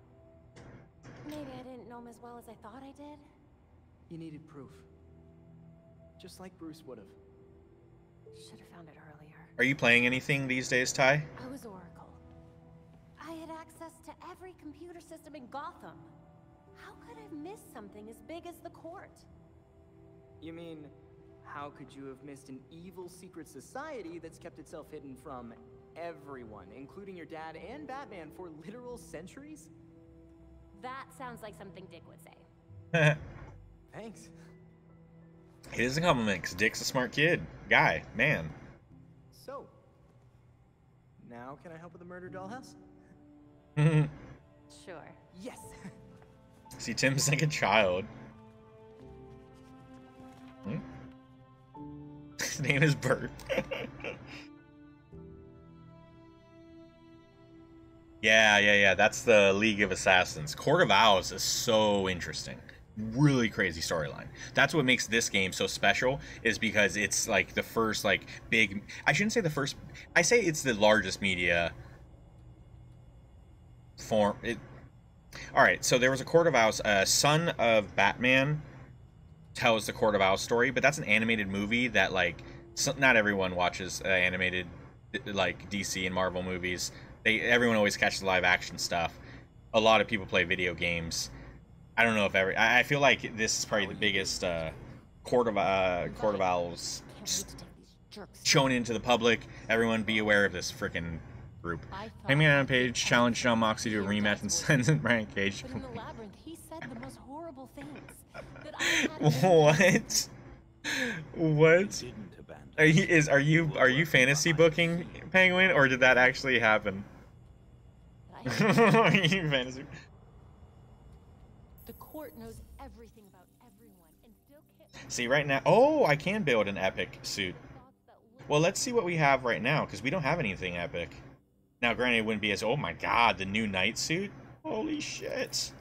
maybe I didn't know him as well as I thought I did. You needed proof. Just like Bruce would have. Should have found it earlier. Are you playing anything these days, Ty? I was Oracle. I had access to every computer system in Gotham. How could I miss something as big as the court? You mean, how could you have missed an evil secret society that's kept itself hidden from everyone, including your dad and Batman, for literal centuries? That sounds like something Dick would say. It Thanks. is a compliment, because Dick's a smart kid. Guy. Man. So, now can I help with the murder dollhouse? Sure. Yes! See, Tim's like a child. His name is Bert. Yeah. That's the League of Assassins. Court of Owls is so interesting. Really crazy storyline. That's what makes this game so special, is because it's like the first like big... I shouldn't say the first... I say it's the largest media form... Alright, so there was a Court of Owls. Son of Batman tells the Court of Owls story, but that's an animated movie that, like, not everyone watches animated, like, DC and Marvel movies. Everyone always catches live action stuff. A lot of people play video games. I don't know if I feel like this is probably the biggest Court of Owls shown into the public. Everyone be aware of this freaking group. Hangman Page challenged John Moxley to a rematch and sends in Brian Cage. But in the labyrinth, he said the most horrible things. That I had What? Are you fantasy booking, Penguin, or did that actually happen? Are you fantasy? The court knows everything about everyone and still can't... See, right now... Oh, I can build an epic suit. Well, let's see what we have right now, because we don't have anything epic. Now, granted, it wouldn't be as... Oh my god, the new Knight suit? Holy shit.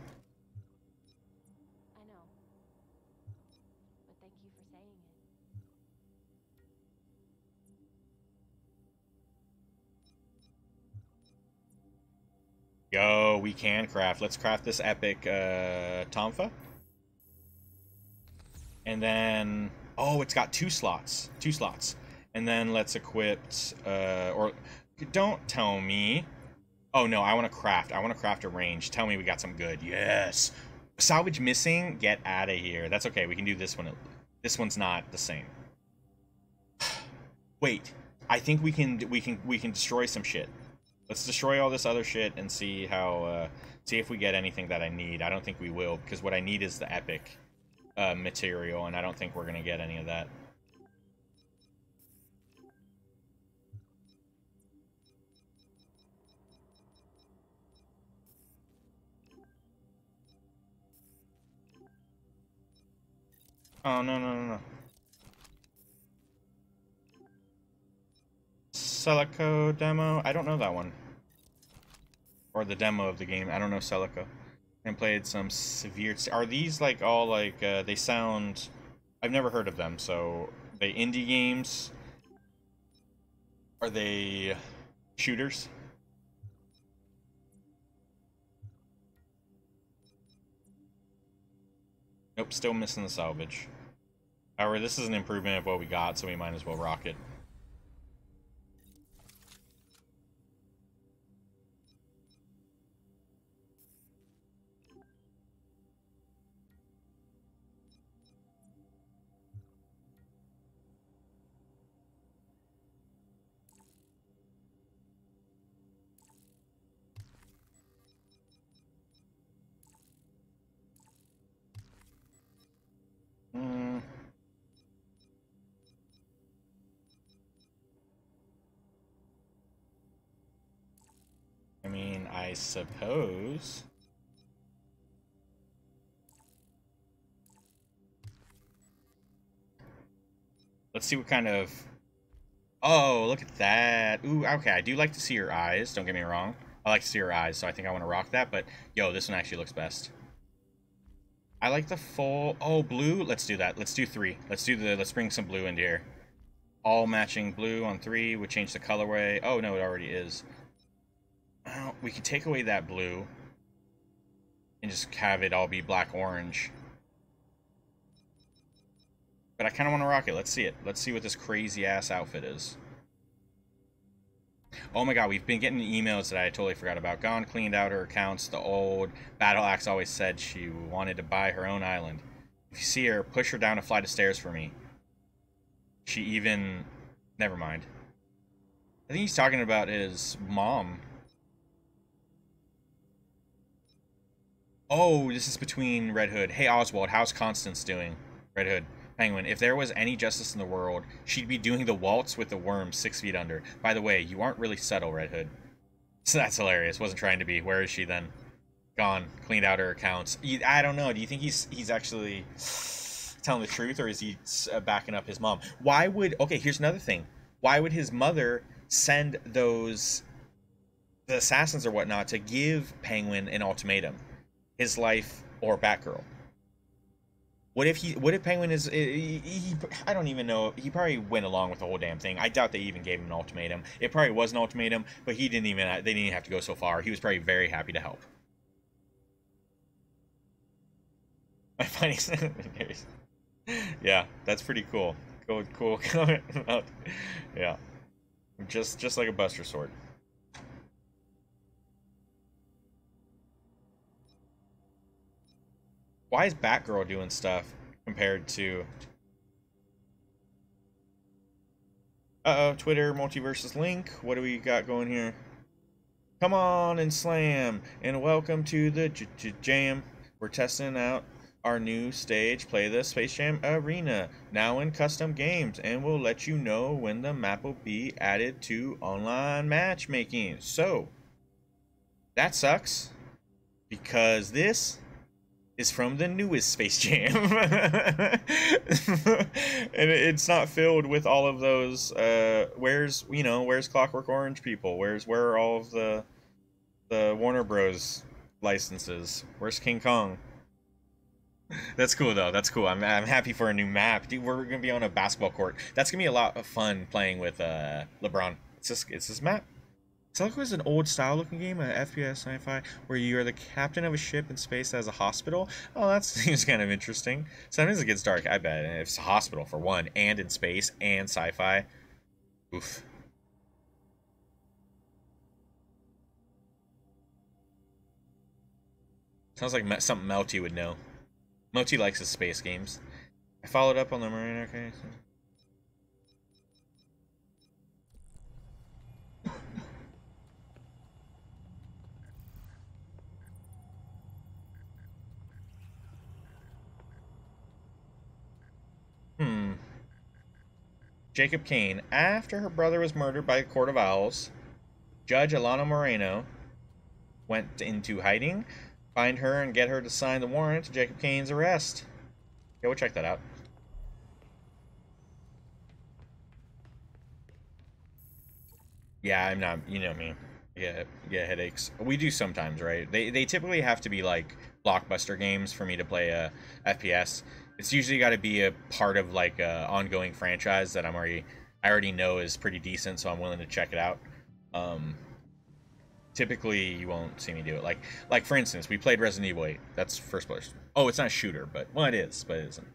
I know. But thank you for saying it. Yo, we can craft. Let's craft this epic Tonfa. And then... Oh, it's got 2 slots. 2 slots. And then let's equip... or... Don't tell me Oh no, I want to craft. I want to craft a range. Tell me we got some good. Yes. Salvage missing. Get out of here. That's okay. We can do this one. This one's not the same. Wait. I think we can destroy some shit. Let's destroy all this other shit and see how see if we get anything that I need. I don't think we will, because what I need is the epic material, and I don't think we're gonna get any of that. Oh, no, no, no, no. Celico demo? I don't know that one. Or the demo of the game. I don't know Celico. And played some severe... Are these, like, all, like, they sound... I've never heard of them, so... They indie games? Are they shooters? Nope, still missing the salvage. However, this is an improvement of what we got, so we might as well rock it. I mean, I suppose. Let's see what kind of... Oh, look at that. Ooh, okay, I do like to see her eyes, don't get me wrong. I like to see her eyes, so I think I want to rock that, but yo, this one actually looks best. I like the full... Oh, blue? Let's do that. Let's do 3. Let's bring some blue into here. All matching blue on 3 would change the colorway. Oh, no, it already is. We could take away that blue and just have it all be black-orange. But I kind of want to rock it. Let's see it. Let's see what this crazy-ass outfit is. Oh my god, we've been getting emails that I totally forgot about. Gone, cleaned out her accounts. The old Battle Axe always said she wanted to buy her own island. If you see her, push her down a flight of stairs for me. She even... Never mind. I think he's talking about his mom. Oh, this is between Red Hood. Hey, Oswald, how's Constance doing? Red Hood. Penguin, if there was any justice in the world, she'd be doing the waltz with the worm 6 feet under. By the way, you aren't really subtle, Red Hood. So that's hilarious. Wasn't trying to be. Where is she then? Gone. Cleaned out her accounts. I don't know. Do you think he's actually telling the truth, or is he backing up his mom? Why would... Okay, here's another thing. Why would his mother send those... the assassins or whatnot to give Penguin an ultimatum? His life or Batgirl? What if Penguin is... I don't even know. He probably went along with the whole damn thing. I doubt they even gave him an ultimatum. It probably was an ultimatum, but they didn't even have to go so far. He was probably very happy to help. My funny... Yeah, that's pretty cool. Cool comment about... Yeah. Just like a Buster Sword. Why is Batgirl doing stuff compared to... Uh-oh, Twitter, Multiversus Link. What do we got going here? Come on and slam, and welcome to the jam. We're testing out our new stage, Play the Space Jam Arena, now in custom games, and we'll let you know when the map will be added to online matchmaking. So, that sucks, because this... is from the newest Space Jam. And it's not filled with all of those, where's Clockwork Orange people? Where are all of the Warner Bros. Licenses? Where's King Kong? That's cool, though. That's cool. I'm happy for a new map. Dude, we're going to be on a basketball court. That's going to be a lot of fun playing with LeBron. It's this map. Celico is an old-style-looking game, an FPS sci-fi, where you are the captain of a ship in space that has a hospital. Oh, that seems kind of interesting. Sometimes it gets dark, I bet. And if it's a hospital, for one, and in space, and sci-fi. Oof. Sounds like something Melty would know. Melty likes his space games. I followed up on the Marine. Okay. Jacob Kane. After her brother was murdered by a court of owls, Judge Alana Moreno went into hiding. Find her and get her to sign the warrant to Jacob Kane's arrest. Yeah, we'll check that out. Yeah, I'm not, you know me. Yeah, headaches. We do sometimes, right? They typically have to be like blockbuster games for me to play a FPS. It's usually got to be a part of like a ongoing franchise that I already know is pretty decent, so I'm willing to check it out. Typically you won't see me do it. Like for instance, we played Resident Evil 8. That's first person. Oh, it's not a shooter, but well, it is, but it isn't.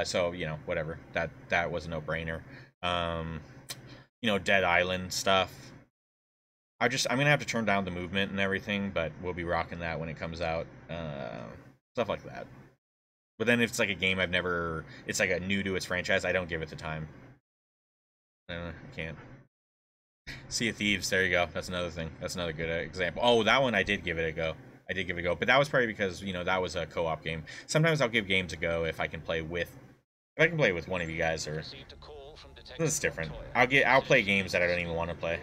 So you know, whatever. That was a no-brainer. You know, Dead Island stuff. I'm gonna have to turn down the movement and everything, but we'll be rocking that when it comes out. Stuff like that. But then if it's like a game it's like a new to its franchise, I don't give it the time. I can't. Sea of Thieves, there you go. That's another thing. That's another good example. Oh, that one I did give it a go. But that was probably because, you know, that was a co-op game. Sometimes I'll give games a go if I can play with one of you guys, or this is different. I'll play games that I don't even want to play.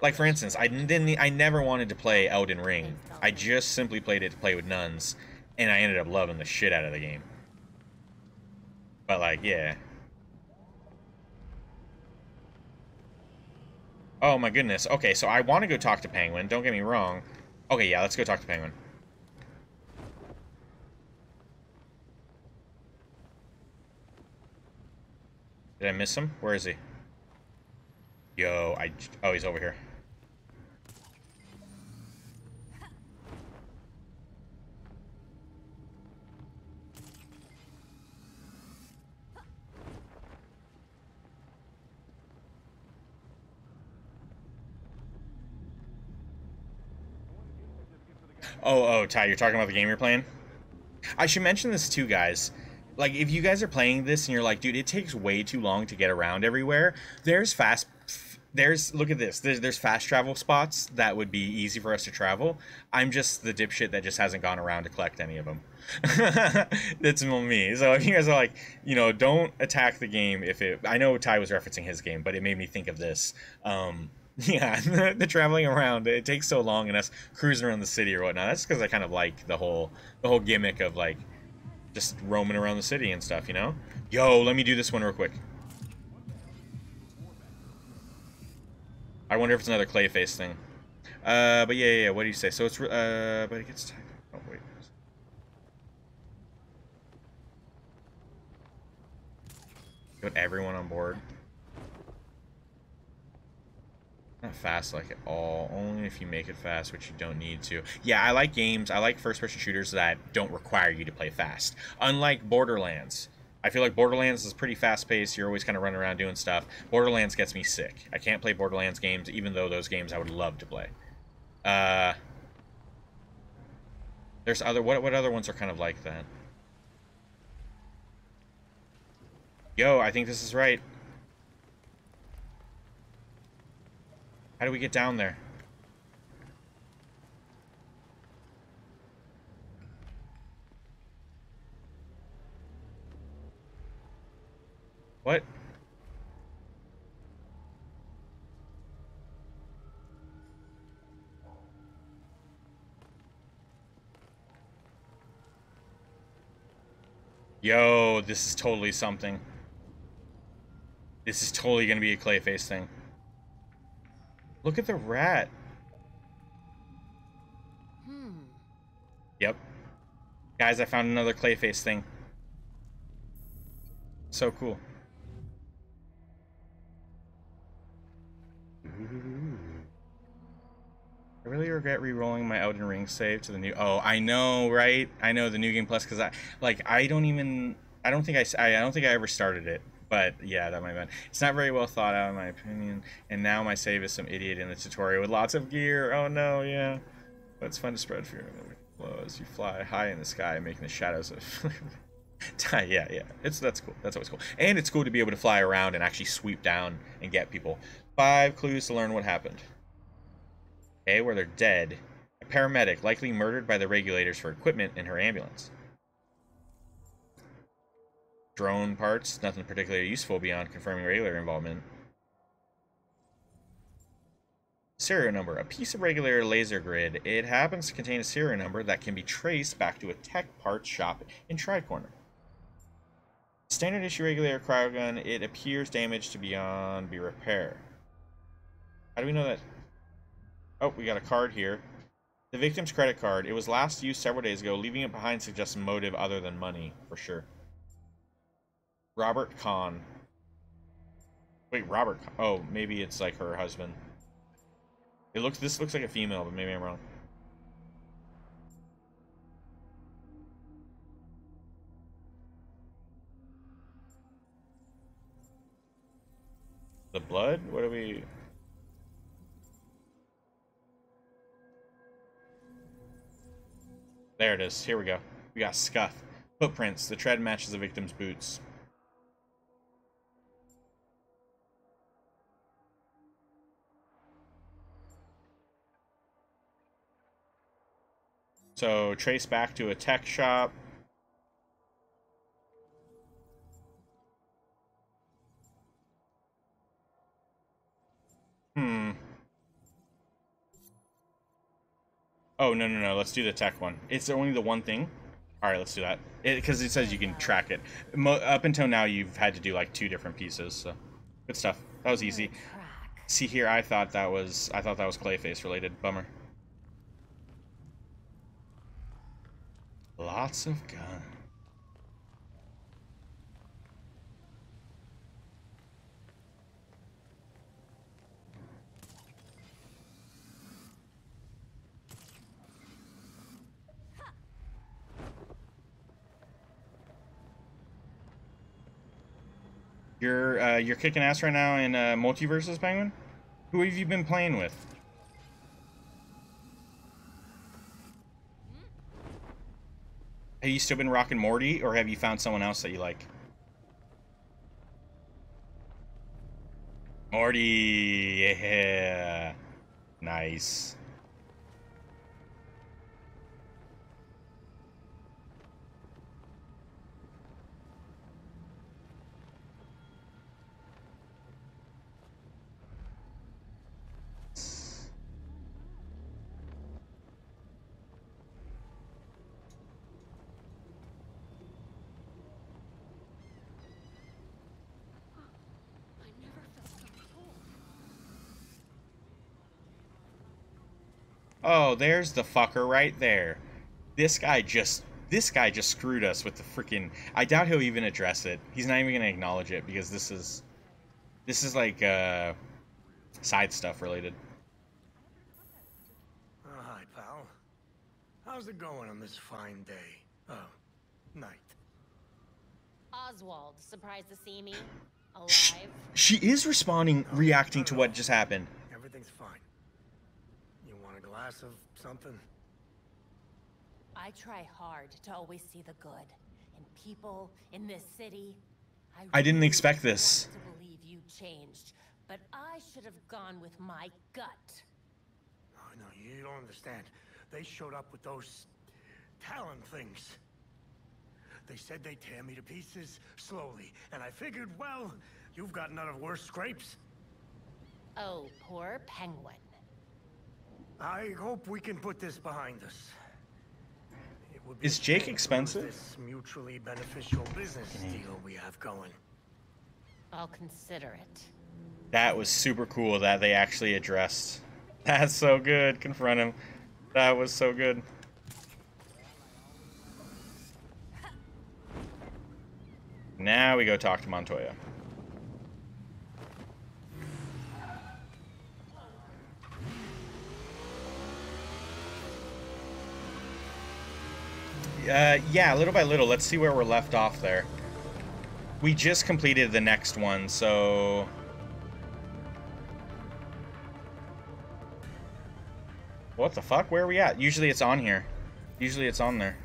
Like for instance, I never wanted to play Elden Ring. I just simply played it to play with nuns, and I ended up loving the shit out of the game. But like, yeah. Oh my goodness. Okay, so I want to go talk to Penguin. Don't get me wrong. Okay, yeah, let's go talk to Penguin. Did I miss him? Where is he? Yo, oh, he's over here. Oh, Ty, you're talking about the game you're playing? I should mention this too, guys. Like, if you guys are playing this and you're like, dude, it takes way too long to get around everywhere, look at this. There's fast travel spots that would be easy for us to travel. I'm just the dipshit that just hasn't gone around to collect any of them. That's me. So if you guys are like, you know, don't attack the game I know Ty was referencing his game, but it made me think of this. Yeah, the traveling around, it takes so long, and us cruising around the city or whatnot. That's because I kind of like the whole gimmick of like just roaming around the city and stuff, you know? Yo, let me do this one real quick. I wonder if it's another Clayface thing. But yeah, what do you say? So it's, but it gets tied. Oh, wait. Got everyone on board. Not fast like at all. Only if you make it fast, which you don't need to. Yeah, I like games. I like first-person shooters that don't require you to play fast. Unlike Borderlands. I feel like Borderlands is pretty fast-paced. You're always kind of running around doing stuff. Borderlands gets me sick. I can't play Borderlands games, even though those games I would love to play. There's what other ones are kind of like that? Yo, I think this is right. How do we get down there? What? Yo, this is totally something. This is totally gonna be a Clayface thing. Look at the rat. Yep. Guys, I found another Clayface thing. So cool. I really regret re-rolling my Elden Ring save to the new... Oh, I know, right? I know the New Game Plus, because I don't think I ever started it. But yeah, that might have been. It's not very well thought out in my opinion. And now my save is some idiot in the tutorial with lots of gear. Oh no, yeah. But it's fun to spread fear. Well, as you fly high in the sky, making the shadows of... yeah, that's cool. That's always cool. And it's cool to be able to fly around and actually sweep down and get people. 5 clues to learn what happened. Okay, where they're dead. A paramedic, likely murdered by the regulators for equipment in her ambulance. Drone parts, nothing particularly useful beyond confirming regulator involvement. Serial number, a piece of regular laser grid. It happens to contain a serial number that can be traced back to a tech parts shop in Tri-Corner. Standard issue regulator cryogun, it appears damaged to beyond be repair. How do we know that? Oh, we got a card here. The victim's credit card. It was last used several days ago. Leaving it behind suggests a motive other than money, for sure. Robert Kahn. Wait, Robert. Oh, maybe it's like her husband. This looks like a female, but maybe I'm wrong. The blood? What do we... There it is. Here we go. We got scuff. Footprints. The tread matches the victim's boots. So, trace back to a tech shop. Oh, no. Let's do the tech one. It's only the one thing. Alright, let's do that. Because it says you can track it. Up until now, you've had to do like 2 different pieces. So, good stuff. That was easy. See here, I thought that was Clayface related. Bummer. Lots of guns. You're kicking ass right now in Multiverses, Penguin? Who have you been playing with? Have you still been rocking Morty, or have you found someone else that you like? Morty, yeah. Nice. Oh, there's the fucker right there. This guy just screwed us with the freaking... I doubt he'll even address it. He's not even gonna acknowledge it because this is like side stuff related. Oh, hi, pal. How's it going on this fine day? Oh, night. Oswald, surprised to see me? Alive? She is responding, reacting to what just happened. Everything's fine. You want a glass of something? I try hard to always see the good in people, in this city. I didn't expect this. To believe you changed, but I should have gone with my gut. Oh, no, you don't understand. They showed up with those Talon things. They said they'd tear me to pieces slowly, and I figured, well, you've got none of worse scrapes. Oh, poor Penguin. I hope we can put this behind us. Is Jake expensive? This mutually beneficial business deal we have going. I'll consider it. That was super cool that they actually addressed. That's so good. Confront him. That was so good. Now we go talk to Montoya. Yeah, little by little. Let's see where we're left off there. We just completed the next one, so... What the fuck? Where are we at? Usually it's on here. Usually it's on there.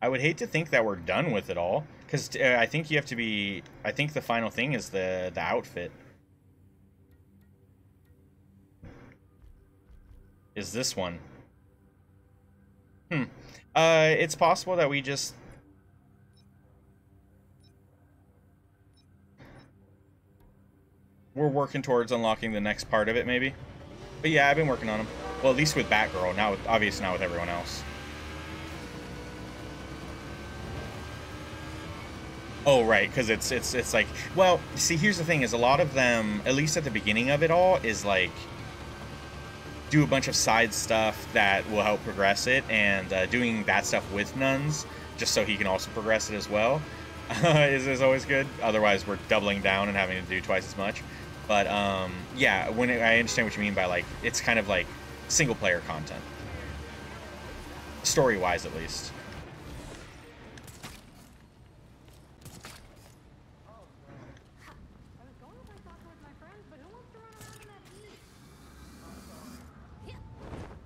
I would hate to think that we're done with it all, because I think you have to be. I think the final thing is the outfit. Is this one? It's possible that we just. We're working towards unlocking the next part of it, maybe. But yeah, I've been working on them. Well, at least with Batgirl. Now, obviously, not with everyone else. Oh, right, because it's like, well, see, here's the thing, is a lot of them, at least at the beginning of it all, is like, do a bunch of side stuff that will help progress it, and doing that stuff with nuns, just so he can also progress it as well, is always good. Otherwise, we're doubling down and having to do twice as much. But, yeah, I understand what you mean by, like, it's kind of like single-player content. Story-wise, at least.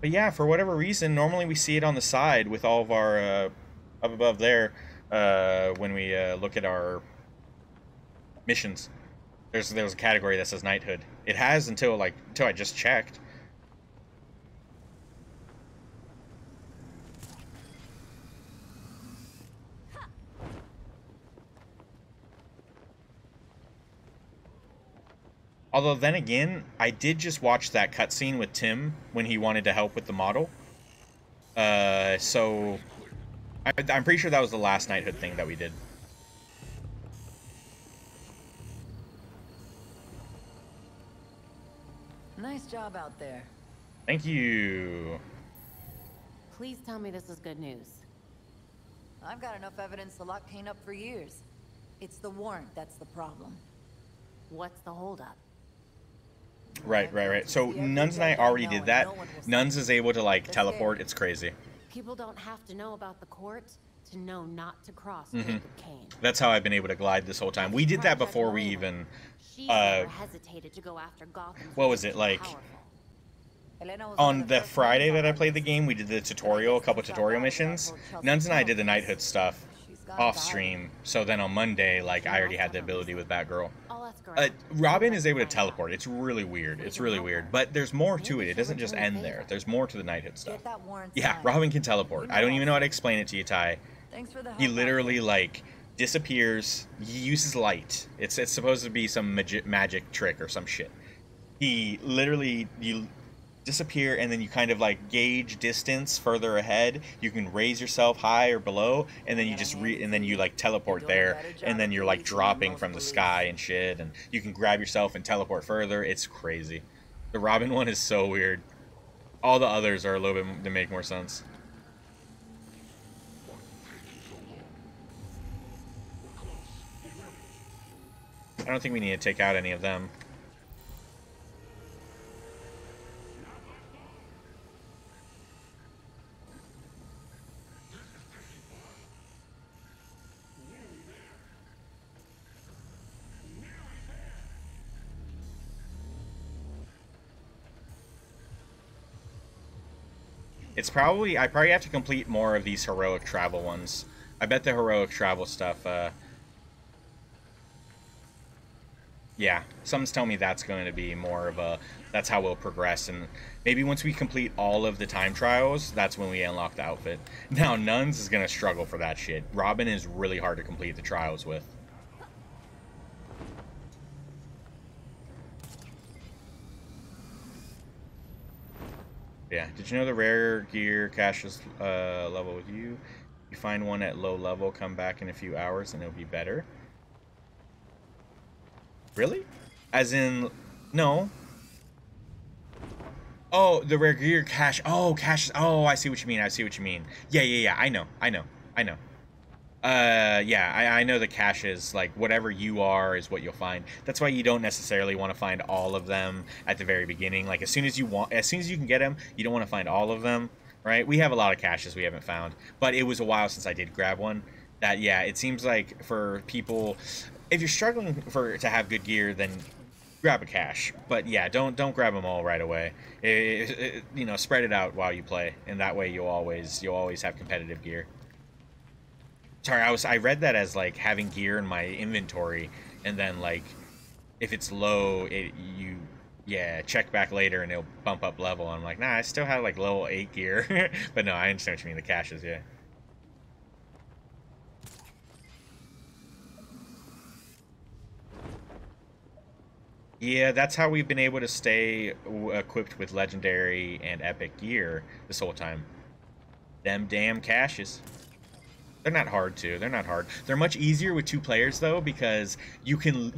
But yeah, for whatever reason, normally we see it on the side with all of our, up above there, when we look at our missions. There's a category that says knighthood. It has until I just checked. Although, then again, I did just watch that cutscene with Tim when he wanted to help with the model. So I'm pretty sure that was the last knighthood thing that we did. Nice job out there. Thank you. Please tell me this is good news. I've got enough evidence to lock Kane up for years. It's the warrant that's the problem. What's the holdup? Right. So Nuns and I already did that. Nuns is able to, like, teleport. It's crazy. People don't have to know about the court to know not to cross Jacob Kane. That's how I've been able to glide this whole time. We did that before we even... She never hesitated to go after Gotham. What was it, like... On the Friday that I played the game, we did the tutorial, a couple tutorial missions. Nuns and I did the knighthood stuff off stream, so then on Monday, like, I already had the ability with Batgirl. Robin is able to teleport. It's really weird. It's really weird. But there's more to it. It doesn't just end there. There's more to the knighthood stuff. Yeah, Robin can teleport. I don't even know how to explain it to you, Ty. He literally, like, disappears. He uses light. It's supposed to be some magic trick or some shit. He literally... You disappear, and then you kind of like gauge distance further ahead. You can raise yourself high or below, and then you just and then you like teleport there, and then you're like dropping from the sky and shit, and you can grab yourself and teleport further. It's crazy. The Robin one is so weird. All the others are a little bit to make more sense. I don't think we need to take out any of them. It's probably... I probably have to complete more of these heroic travel ones. I bet the heroic travel stuff, yeah, something's telling me that's going to be more of a... That's how we'll progress, and maybe once we complete all of the time trials, that's when we unlock the outfit. Now, Nuns is going to struggle for that shit. Robin is really hard to complete the trials with. Yeah, did you know the rare gear caches level with you? You find one at low level, come back in a few hours, and it'll be better. Really? As in, no. Oh, the rare gear cache. Oh, cache. Oh, I see what you mean. I see what you mean. Yeah. I know. Yeah, I know the caches, like, whatever you are is what you'll find. That's why you don't necessarily want to find all of them at the very beginning. Like, as soon as you can get them, you don't want to find all of them, right? We have a lot of caches we haven't found, but it was a while since I did grab one. That, yeah, it seems like for people, if you're struggling to have good gear, then grab a cache. But yeah, don't grab them all right away. You know, spread it out while you play, and that way you'll always have competitive gear. Sorry, I read that as like having gear in my inventory, and then like if it's low, check back later and it'll bump up level. I'm like, nah, I still have like level 8 gear. But no, I understand what you mean, the caches, yeah. Yeah, that's how we've been able to stay equipped with legendary and epic gear this whole time. Them damn caches. They're not hard to. They're not hard. They're much easier with 2 players though, because you can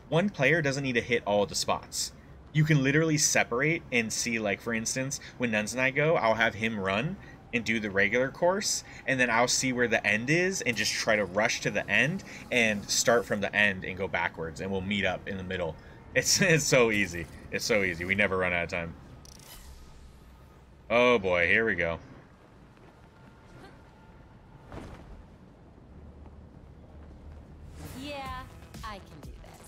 one player doesn't need to hit all the spots. You can literally separate and see, like for instance, when Nuns and I go, I'll have him run and do the regular course, and then I'll see where the end is and just try to rush to the end and start from the end and go backwards, and we'll meet up in the middle. It's so easy. It's so easy. We never run out of time. Oh boy, here we go. Yeah, I can do this.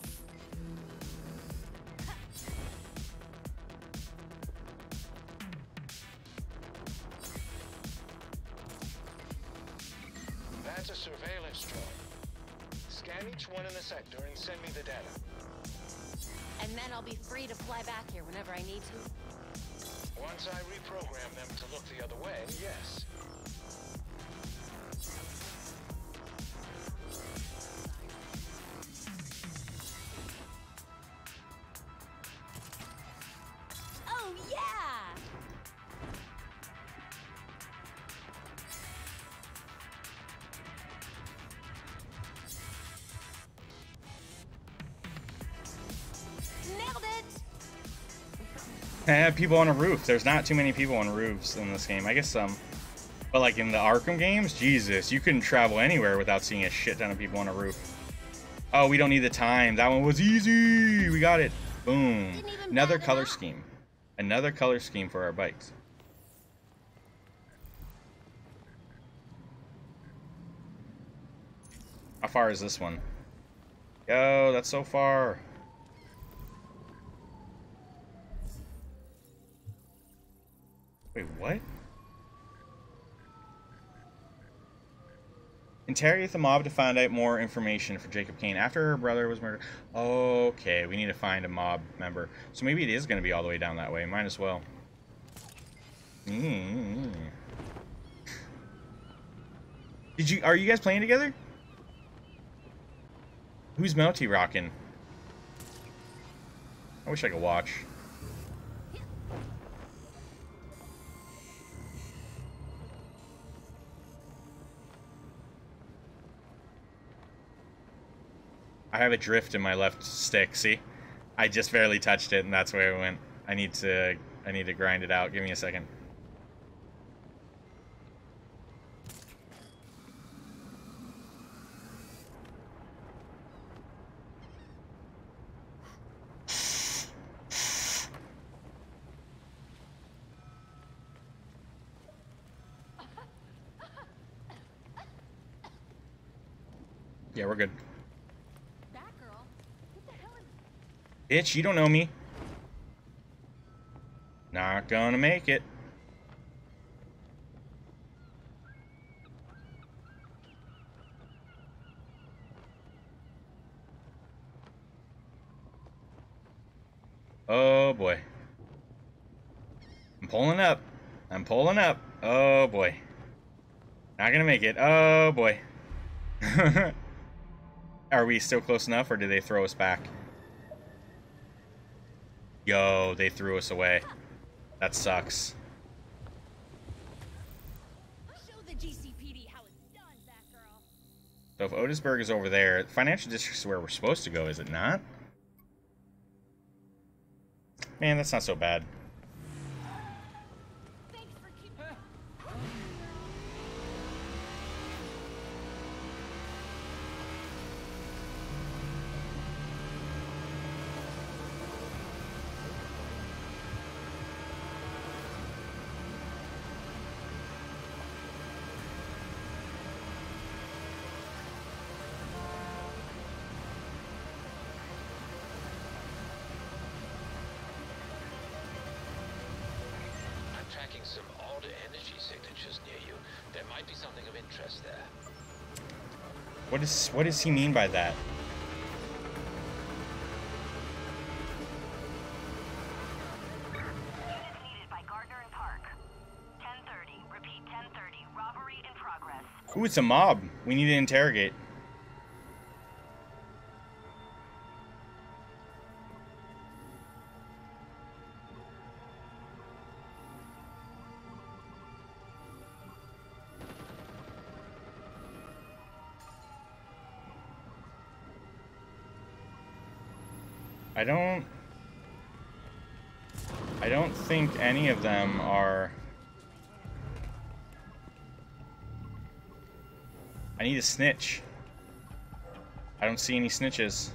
That's a surveillance drone. Scan each one in the sector and send me the data. And then I'll be free to fly back here whenever I need to. Once I reprogram them to look the other way, yes. Oh, yeah! Nailed it! People on a roof. There's not too many people on roofs in this game. I guess some. But like in the Arkham games, Jesus, you couldn't travel anywhere without seeing a shit ton of people on a roof. Oh, we don't need the time. That one was easy. We got it. Boom. Another color scheme. Another color scheme for our bikes. How far is this one? Yo, that's so far. Wait, what? Interrogate the mob to find out more information for Jacob Kane after her brother was murdered. Okay, we need to find a mob member. So maybe it is going to be all the way down that way. Might as well. Are you guys playing together? Who's Melty rocking? I wish I could watch. I have a drift in my left stick, see? I just barely touched it and that's where it went. I need to grind it out. Give me a second. Yeah, we're good. Bitch, you don't know me. Not gonna make it. Oh boy. I'm pulling up. I'm pulling up. Oh boy. Not gonna make it. Oh boy. Are we still close enough, or do they throw us back? Yo, they threw us away. That sucks. Show the GCPD how it's done, Batgirl. So if Otisburg is over there, financial district is where we're supposed to go, is it not? Man, that's not so bad. tracking some odd energy signatures near you. There might be something of interest there. What does he mean by that? Ooh, it's a mob. We need to interrogate. I don't think any of them are... I need a snitch. I don't see any snitches.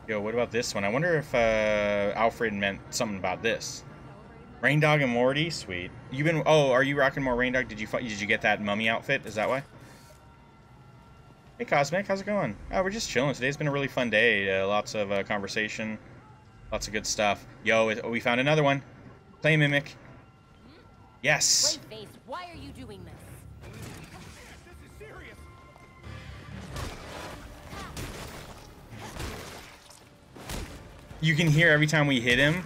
Yo, what about this one? I wonder if Alfred meant something about this. Rain Dog and Morty, sweet. You've been... Oh, are you rocking more Rain Dog? Did you get that mummy outfit? Is that why? Hey Cosmic, how's it going? Oh, we're just chilling. Today's been a really fun day. Lots of conversation, lots of good stuff. Yo, we found another one. Play Mimic. Yes. Clayface, why are you doing this? This is serious. You can hear every time we hit him.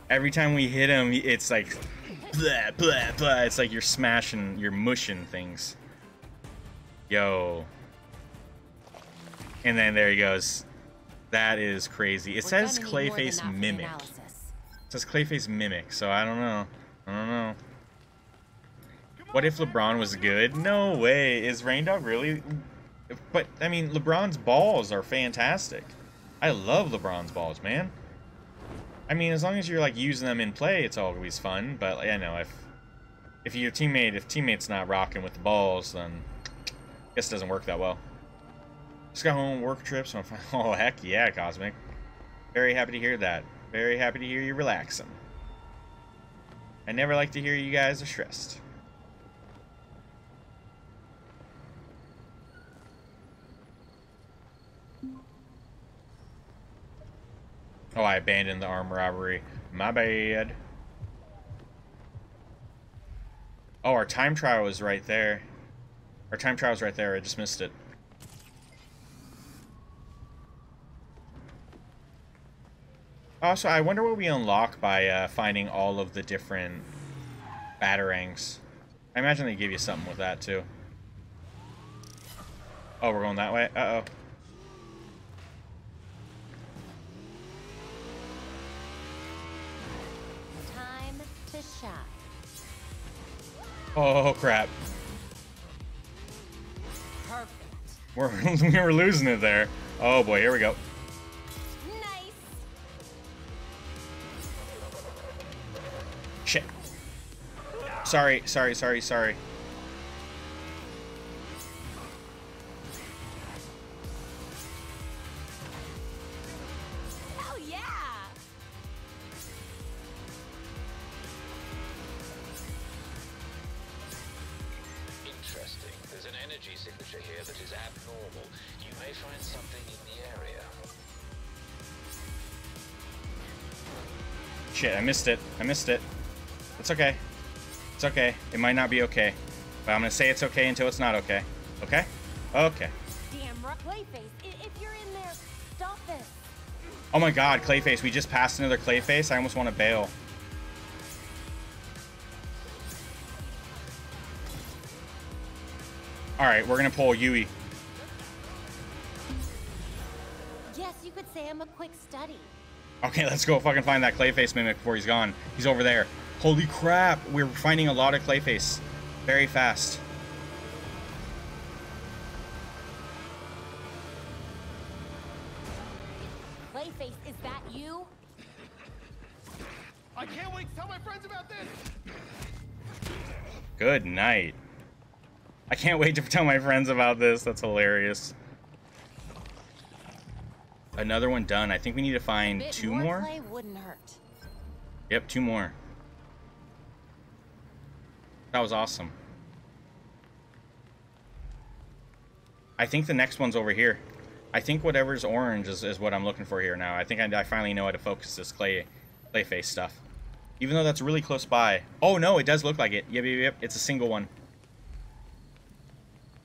Every time we hit him, it's like blah blah blah. It's like you're mushing things. Yo. And then there he goes. That is crazy. It says Clayface Mimic. It says Clayface Mimic, so I don't know. I don't know. What if LeBron was good? No way. Is Rain Dog really? But, I mean, LeBron's balls are fantastic. I love LeBron's balls, man. I mean, as long as you're, like, using them in play, it's always fun. But, yeah, no, if teammate's not rocking with the balls, then... Guess it doesn't work that well. Just got home, work trip, so I'm fine. Oh, heck yeah, Cosmic. Very happy to hear that. Very happy to hear you relaxing. I never like to hear you guys are stressed. Oh, I abandoned the armed robbery. My bad. Oh, our time trial is right there. Our time trial's right there. I just missed it. Also, I wonder what we unlock by finding all of the different batarangs. I imagine they give you something with that, too. Oh, we're going that way? Uh-oh. Time to shine. Oh, crap. Perfect. We were losing it there. Oh boy, here we go. Nice. Shit. Sorry. Oh yeah. Interesting. There's an energy signature here that is abnormal. You may find something in the area. Shit, I missed it. It's okay. It's okay. It might not be okay. But I'm gonna say it's okay until it's not okay. Okay? Okay. Damn right. Clayface, if you're in there, stop this. Oh my god, Clayface. We just passed another Clayface. I almost want to bail. Alright, we're gonna pull Yui. Yes, you could say I'm a quick study. Okay, let's go fucking find that Clayface Mimic before he's gone. He's over there. Holy crap, we're finding a lot of Clayface. Very fast. Clayface, is that you? I can't wait to tell my friends about this. Good night. I can't wait to tell my friends about this. That's hilarious. Another one done. I think we need to find two more. Play wouldn't hurt. Yep, two more. That was awesome. I think the next one's over here. I think whatever's orange is what I'm looking for here now. I think I finally know how to focus this clay face stuff. Even though that's really close by. Oh no, it does look like it. Yep. It's a single one.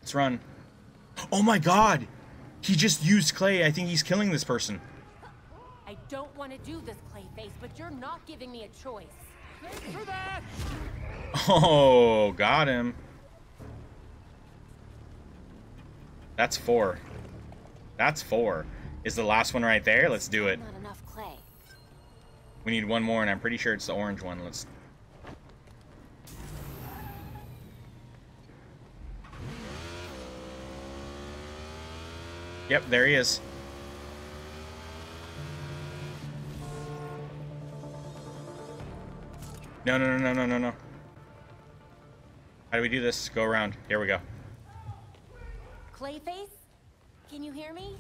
Let's run. Oh my god! He just used clay. I think he's killing this person. I don't want to do this, Clayface, but you're not giving me a choice. Thanks for that! Oh, got him. That's 4. That's 4. Is the last one right there? Let's do it. Not enough clay. We need one more, and I'm pretty sure it's the orange one. Let's... Yep, there he is. No. How do we do this? Go around. Here we go. Clayface? Can you hear me?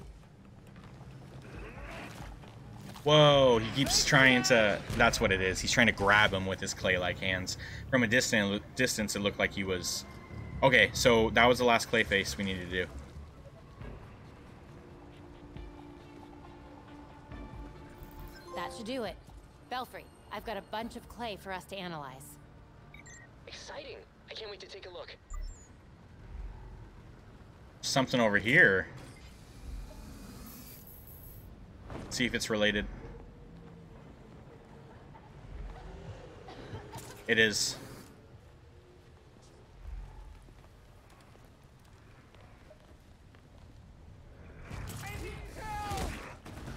Whoa, he keeps trying to... That's what it is. He's trying to grab him with his clay-like hands. From a distance, it looked like he was... Okay, so that was the last Clayface we needed to do. That should do it. Belfry, I've got a bunch of clay for us to analyze. Exciting. I can't wait to take a look. Something over here. See if it's related. It is.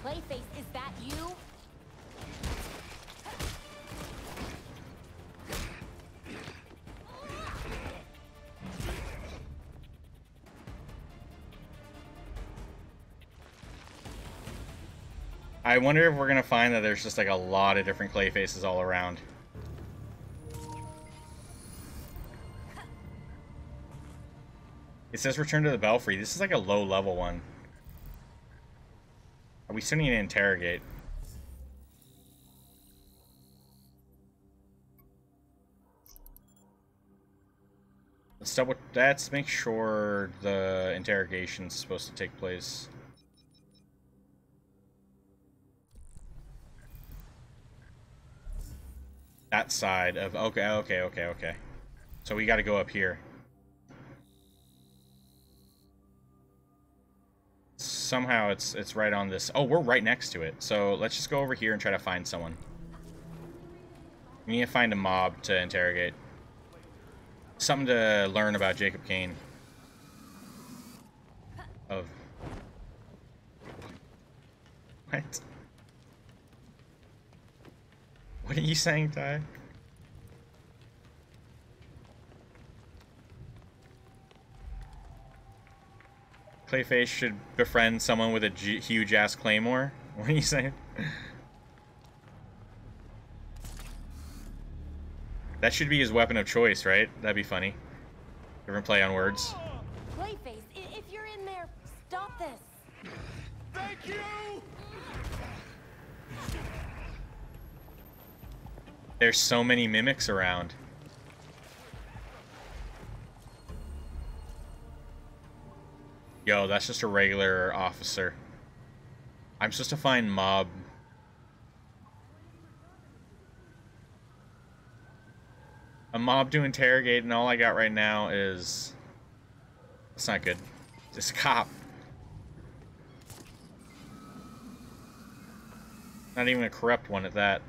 Clayface, is that you? I wonder if we're gonna find that there's just like a lot of different clay faces all around. It says return to the Belfry. This is like a low level one. We still need to interrogate. Let's make sure the interrogation's supposed to take place. That side of... Okay. So we gotta go up here. Somehow it's right on this... Oh, we're right next to it. So let's just go over here and try to find someone. We need to find a mob to interrogate. Something to learn about Jacob Kane. Of... What? What are you saying, Ty? Clayface should befriend someone with a huge-ass claymore? What are you saying? That should be his weapon of choice, right? That'd be funny. Different play on words. Clayface, if you're in there, stop this. Thank you! There's so many mimics around. Yo, that's just a regular officer. I'm supposed to find mob. A mob to interrogate, and all I got right now is... That's not good. This cop. Not even a corrupt one at that.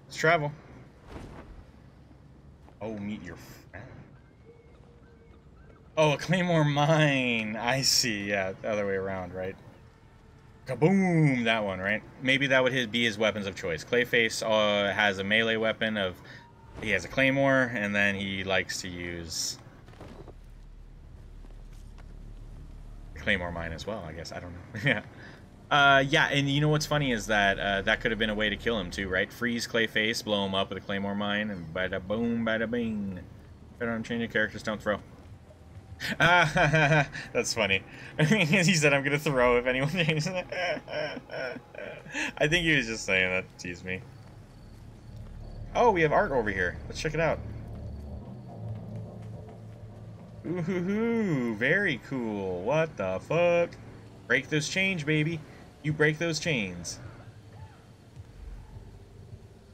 Let's travel. Oh, meet your friend. Oh, a claymore mine. I see. Yeah, the other way around, right? Kaboom! That one, right? Maybe that would be his weapons of choice. Clayface has a melee weapon of... He has a claymore, and then he likes to use... Claymore mine as well, I guess. I don't know. Yeah. Yeah, and you know what's funny is that that could have been a way to kill him too, right? Freeze Clayface, blow him up with a Claymore mine, and bada boom, bada bing. Better on changing characters, don't throw. That's funny. He said, I'm gonna throw if anyone changes it. I think he was just saying that to tease me. Oh, we have art over here. Let's check it out. Ooh, very cool. What the fuck? Break those chains, baby. You break those chains.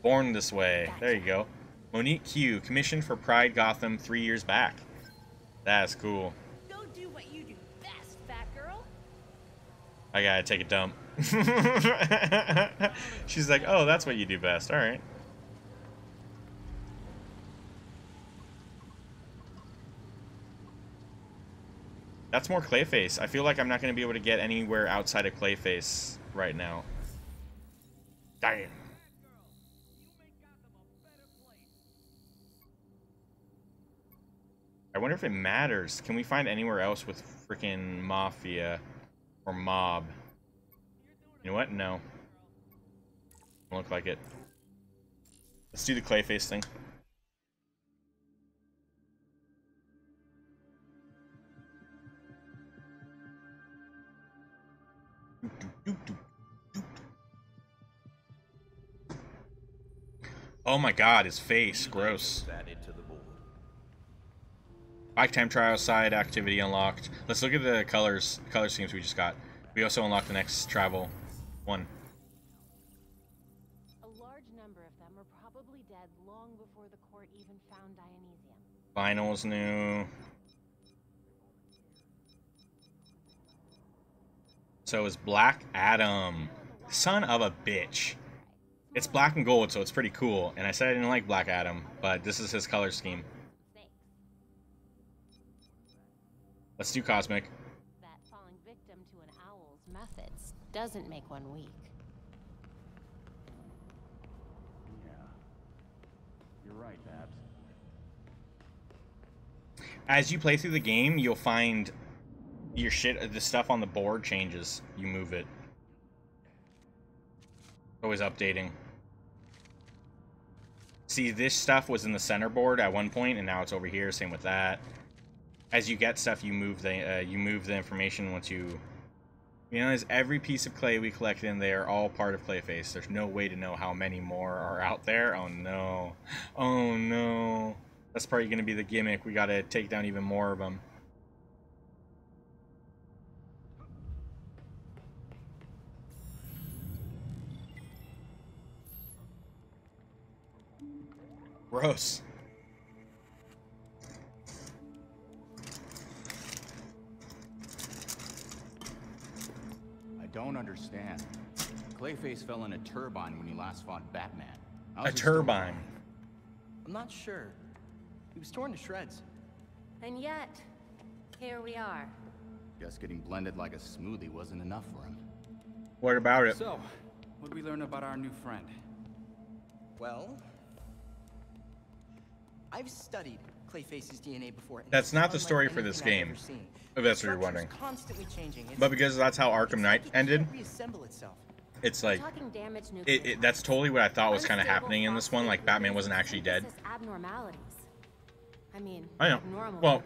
Born this way. There you go. Monique Q, commissioned for Pride Gotham 3 years back. That's cool. Go do what you do best, fat girl. I gotta take a dump. She's like, oh, that's what you do best. All right. That's more Clayface. I feel like I'm not going to be able to get anywhere outside of Clayface right now. Damn. I wonder if it matters. Can we find anywhere else with freaking Mafia or Mob? You know what? No. Don't look like it. Let's do the Clayface thing. Oh my god, his face. Gross. Bike time trial side activity unlocked. Let's look at the color schemes we just got. We also unlocked the next travel one. A large number of them were probably dead long before the court even found Dionysium. Vinyl's new. So is Black Adam. Son of a bitch. It's black and gold, so it's pretty cool. And I said I didn't like Black Adam, but this is his color scheme. Let's do Cosmic. That falling victim to an owl's methods doesn't make one weak. Yeah. You're right, Babs. As you play through the game, you'll find your shit, the stuff on the board changes. You move it. Always updating. See, this stuff was in the center board at one point, and now it's over here. Same with that. As you get stuff, you move the information once you realize every piece of clay we collect in there, all part of Clayface. There's no way to know how many more are out there. Oh no, oh no. That's probably gonna be the gimmick. We gotta take down even more of them. Gross. I don't understand. Clayface fell in a turbine when he last fought Batman. A turbine. I'm not sure. He was torn to shreds. And yet, here we are. Guess getting blended like a smoothie wasn't enough for him. What about it? So, what did we learn about our new friend? Well, I've studied Clayface's DNA before. That's not the story for this game, if that's what you're wondering. But because that's how Arkham Knight ended, it's like, that's totally what I thought was kind of happening in this one, like Batman wasn't actually dead. I know. Well,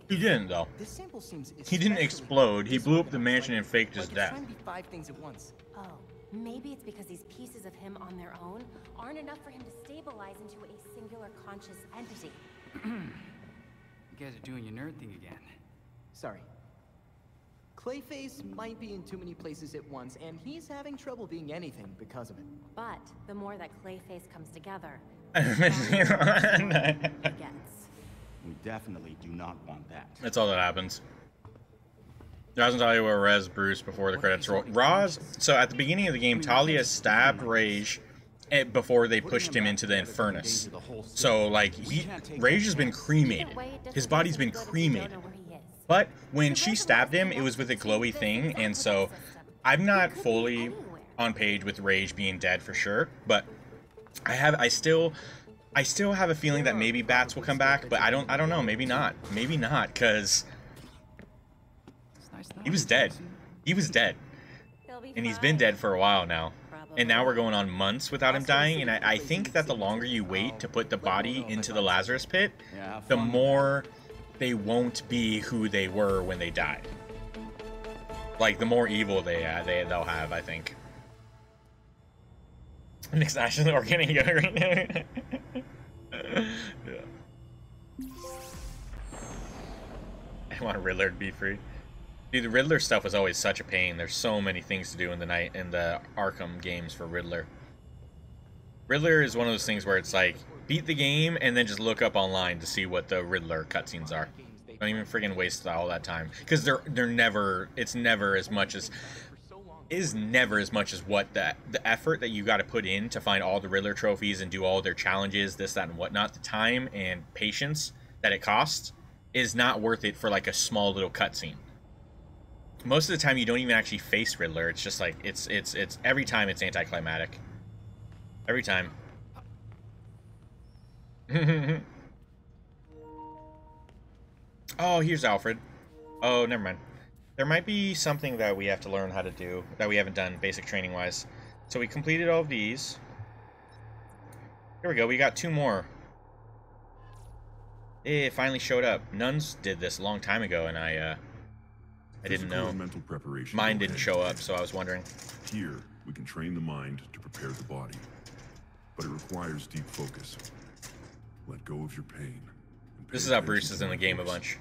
he didn't though. He didn't explode, he blew up the mansion and faked his death. Oh, maybe it's because these pieces of him on their own aren't enough for him to stabilize into a singular conscious entity. You guys are doing your nerd thing again. Sorry. Clayface might be in too many places at once, and he's having trouble being anything because of it. But the more that Clayface comes together, We definitely do not want that. That's all that happens. Doesn't tell you where Rez Bruce before the credits roll. Roz, so at the beginning of the game, Talia stabbed Rage before they pushed him into the Infernus. So, like, Rage has been cremated. His body's been cremated. But when she stabbed him, it was with a glowy thing, and so I'm not fully on page with Rage being dead for sure, but I still have a feeling that maybe Bats will come back, but I don't know, maybe not, because He was dead. He was dead. And he's been dead for a while now. And now we're going on months without him dying. And I think that the longer you wait to put the body into the Lazarus pit, the more they won't be who they were when they died. Like, the more evil they'll have, I think. Nick's actually organic yogurt. Yeah. I want Riddler to be free. Dude, the Riddler stuff was always such a pain. There's so many things to do in the Arkham games for Riddler. Riddler is one of those things where it's like, beat the game and then just look up online to see what the Riddler cutscenes are. Don't even friggin' waste all that time, because it's never as much as what the effort that you got to put in to find all the Riddler trophies and do all their challenges, this, that, and whatnot. The time and patience that it costs is not worth it for like a small little cutscene. Most of the time, you don't even actually face Riddler. It's just like it's every time it's anticlimactic. Every time. Oh, here's Alfred. Oh, never mind. There might be something that we have to learn how to do that we haven't done basic training wise. So we completed all of these. Here we go. We got 2 more. It finally showed up. Nuns did this a long time ago, and I didn't know. Mental preparation. Mine didn't show up, so I was wondering. Here, we can train the mind to prepare the body, but it requires deep focus. Let go of your pain. This is how Bruce is in the game a bunch.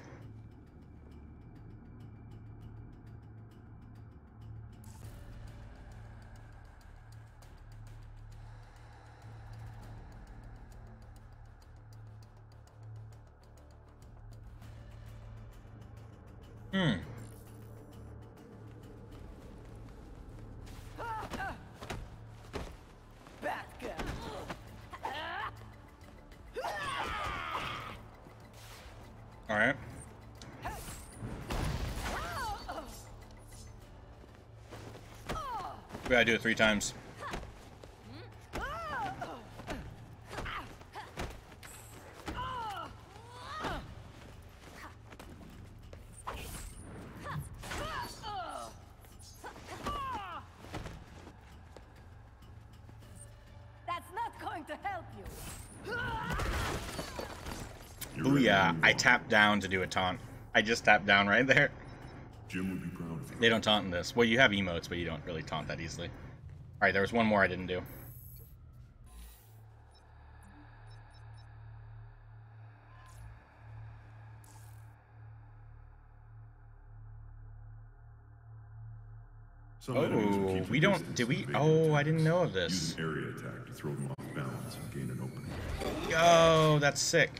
Alright. We gotta do it 3 times. Booyah, I tapped down to do a taunt. I just tapped down right there. Jim would be proud of you. They don't taunt in this. Well, you have emotes, but you don't really taunt that easily. Alright, there was one more I didn't do. Oh, we don't. Did we? Oh, I didn't know of this. Use an area attack to throw them off balance and gain an opening. Oh, that's sick.